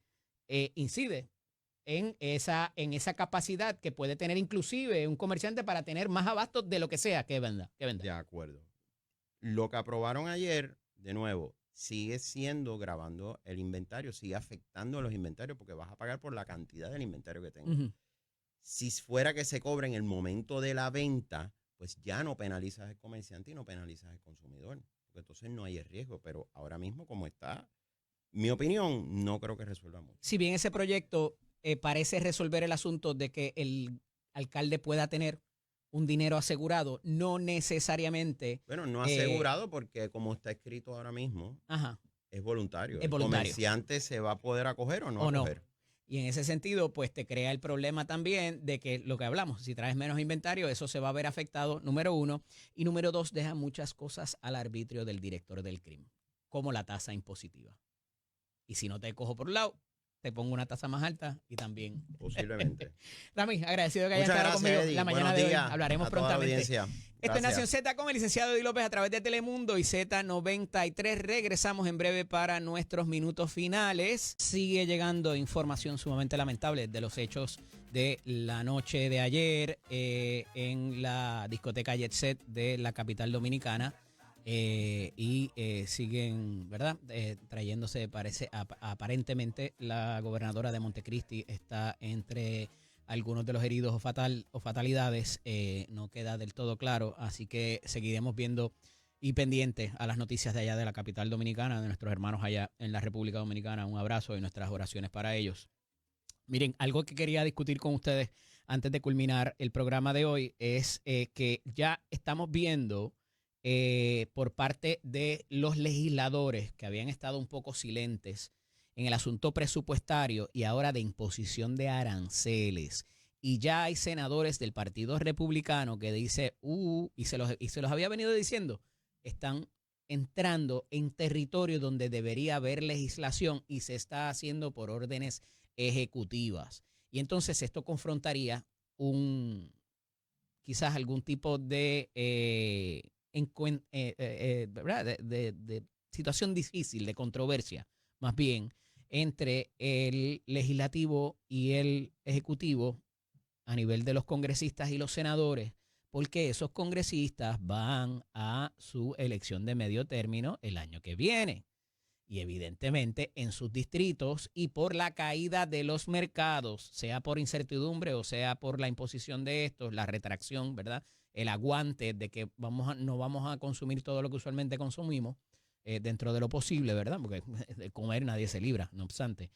incide en esa capacidad que puede tener inclusive un comerciante para tener más abastos de lo que sea que venda. De acuerdo. Lo que aprobaron ayer, de nuevo, sigue siendo grabando el inventario, sigue afectando los inventarios porque vas a pagar por la cantidad del inventario que tengas. Uh-huh. Si fuera que se cobre en el momento de la venta, pues ya no penalizas al comerciante y no penalizas al consumidor. Porque entonces no hay riesgo. Pero ahora mismo, como está, mi opinión, no creo que resuelva mucho. Si bien ese proyecto parece resolver el asunto de que el alcalde pueda tener un dinero asegurado, no necesariamente. Bueno, no asegurado porque como está escrito ahora mismo, ajá, es voluntario. Es voluntario. ¿El comerciante se va a poder acoger o no acoger? Y en ese sentido, pues te crea el problema también de que lo que hablamos, si traes menos inventario, eso se va a ver afectado, número uno. Y número dos, deja muchas cosas al arbitrio del director del crimen, como la tasa impositiva. Y si no te cojo por un lado, te pongo una tasa más alta y también. Posiblemente. Rami, agradecido que hayas Muchas estado gracias, conmigo Eddie. la mañana Buenos de hoy. días Hablaremos a toda la prontamente. audiencia. Esto es Nación Z con el licenciado Eddie López a través de Telemundo y Z93. Regresamos en breve para nuestros minutos finales. Sigue llegando información sumamente lamentable de los hechos de la noche de ayer en la discoteca Jet Set de la capital dominicana. Siguen, ¿verdad? Trayéndose, parece, aparentemente la gobernadora de Montecristi está entre algunos de los heridos o fatalidades, no queda del todo claro, así que seguiremos viendo y pendientes a las noticias de allá de la capital dominicana, de nuestros hermanos allá en la República Dominicana. Un abrazo y nuestras oraciones para ellos. Miren, algo que quería discutir con ustedes antes de culminar el programa de hoy es que ya estamos viendo por parte de los legisladores que habían estado un poco silentes en el asunto presupuestario y ahora de imposición de aranceles. Y ya hay senadores del Partido Republicano que dice, y se los había venido diciendo, están entrando en territorio donde debería haber legislación y se está haciendo por órdenes ejecutivas. Y entonces esto confrontaría quizás algún tipo de de situación difícil, de controversia, más bien, entre el legislativo y el ejecutivo a nivel de los congresistas y los senadores, porque esos congresistas van a su elección de medio término el año que viene. Y evidentemente en sus distritos y por la caída de los mercados, sea por incertidumbre o sea por la imposición de estos, la retracción, ¿verdad? El aguante de que no vamos a consumir todo lo que usualmente consumimos dentro de lo posible, ¿verdad? Porque de comer nadie se libra, no obstante.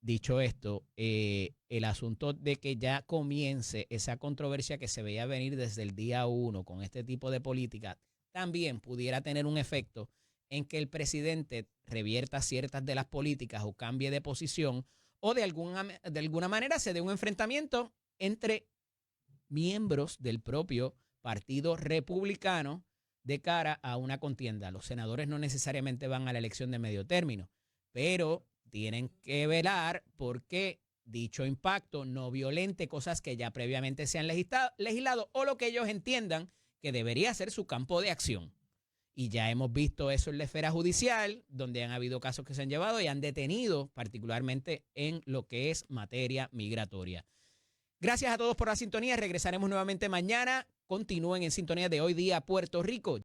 Dicho esto, el asunto de que ya comience esa controversia que se veía venir desde el día 1 con este tipo de política, también pudiera tener un efecto en que el presidente revierta ciertas de las políticas o cambie de posición o de alguna manera se dé un enfrentamiento entre miembros del propio Partido Republicano de cara a una contienda. Los senadores no necesariamente van a la elección de medio término, pero tienen que velar porque dicho impacto no violente cosas que ya previamente se han legislado o lo que ellos entiendan que debería ser su campo de acción. Y ya hemos visto eso en la esfera judicial, donde han habido casos que se han llevado y han detenido, particularmente en lo que es materia migratoria. Gracias a todos por la sintonía. Regresaremos nuevamente mañana. Continúen en sintonía de Hoy Día Puerto Rico.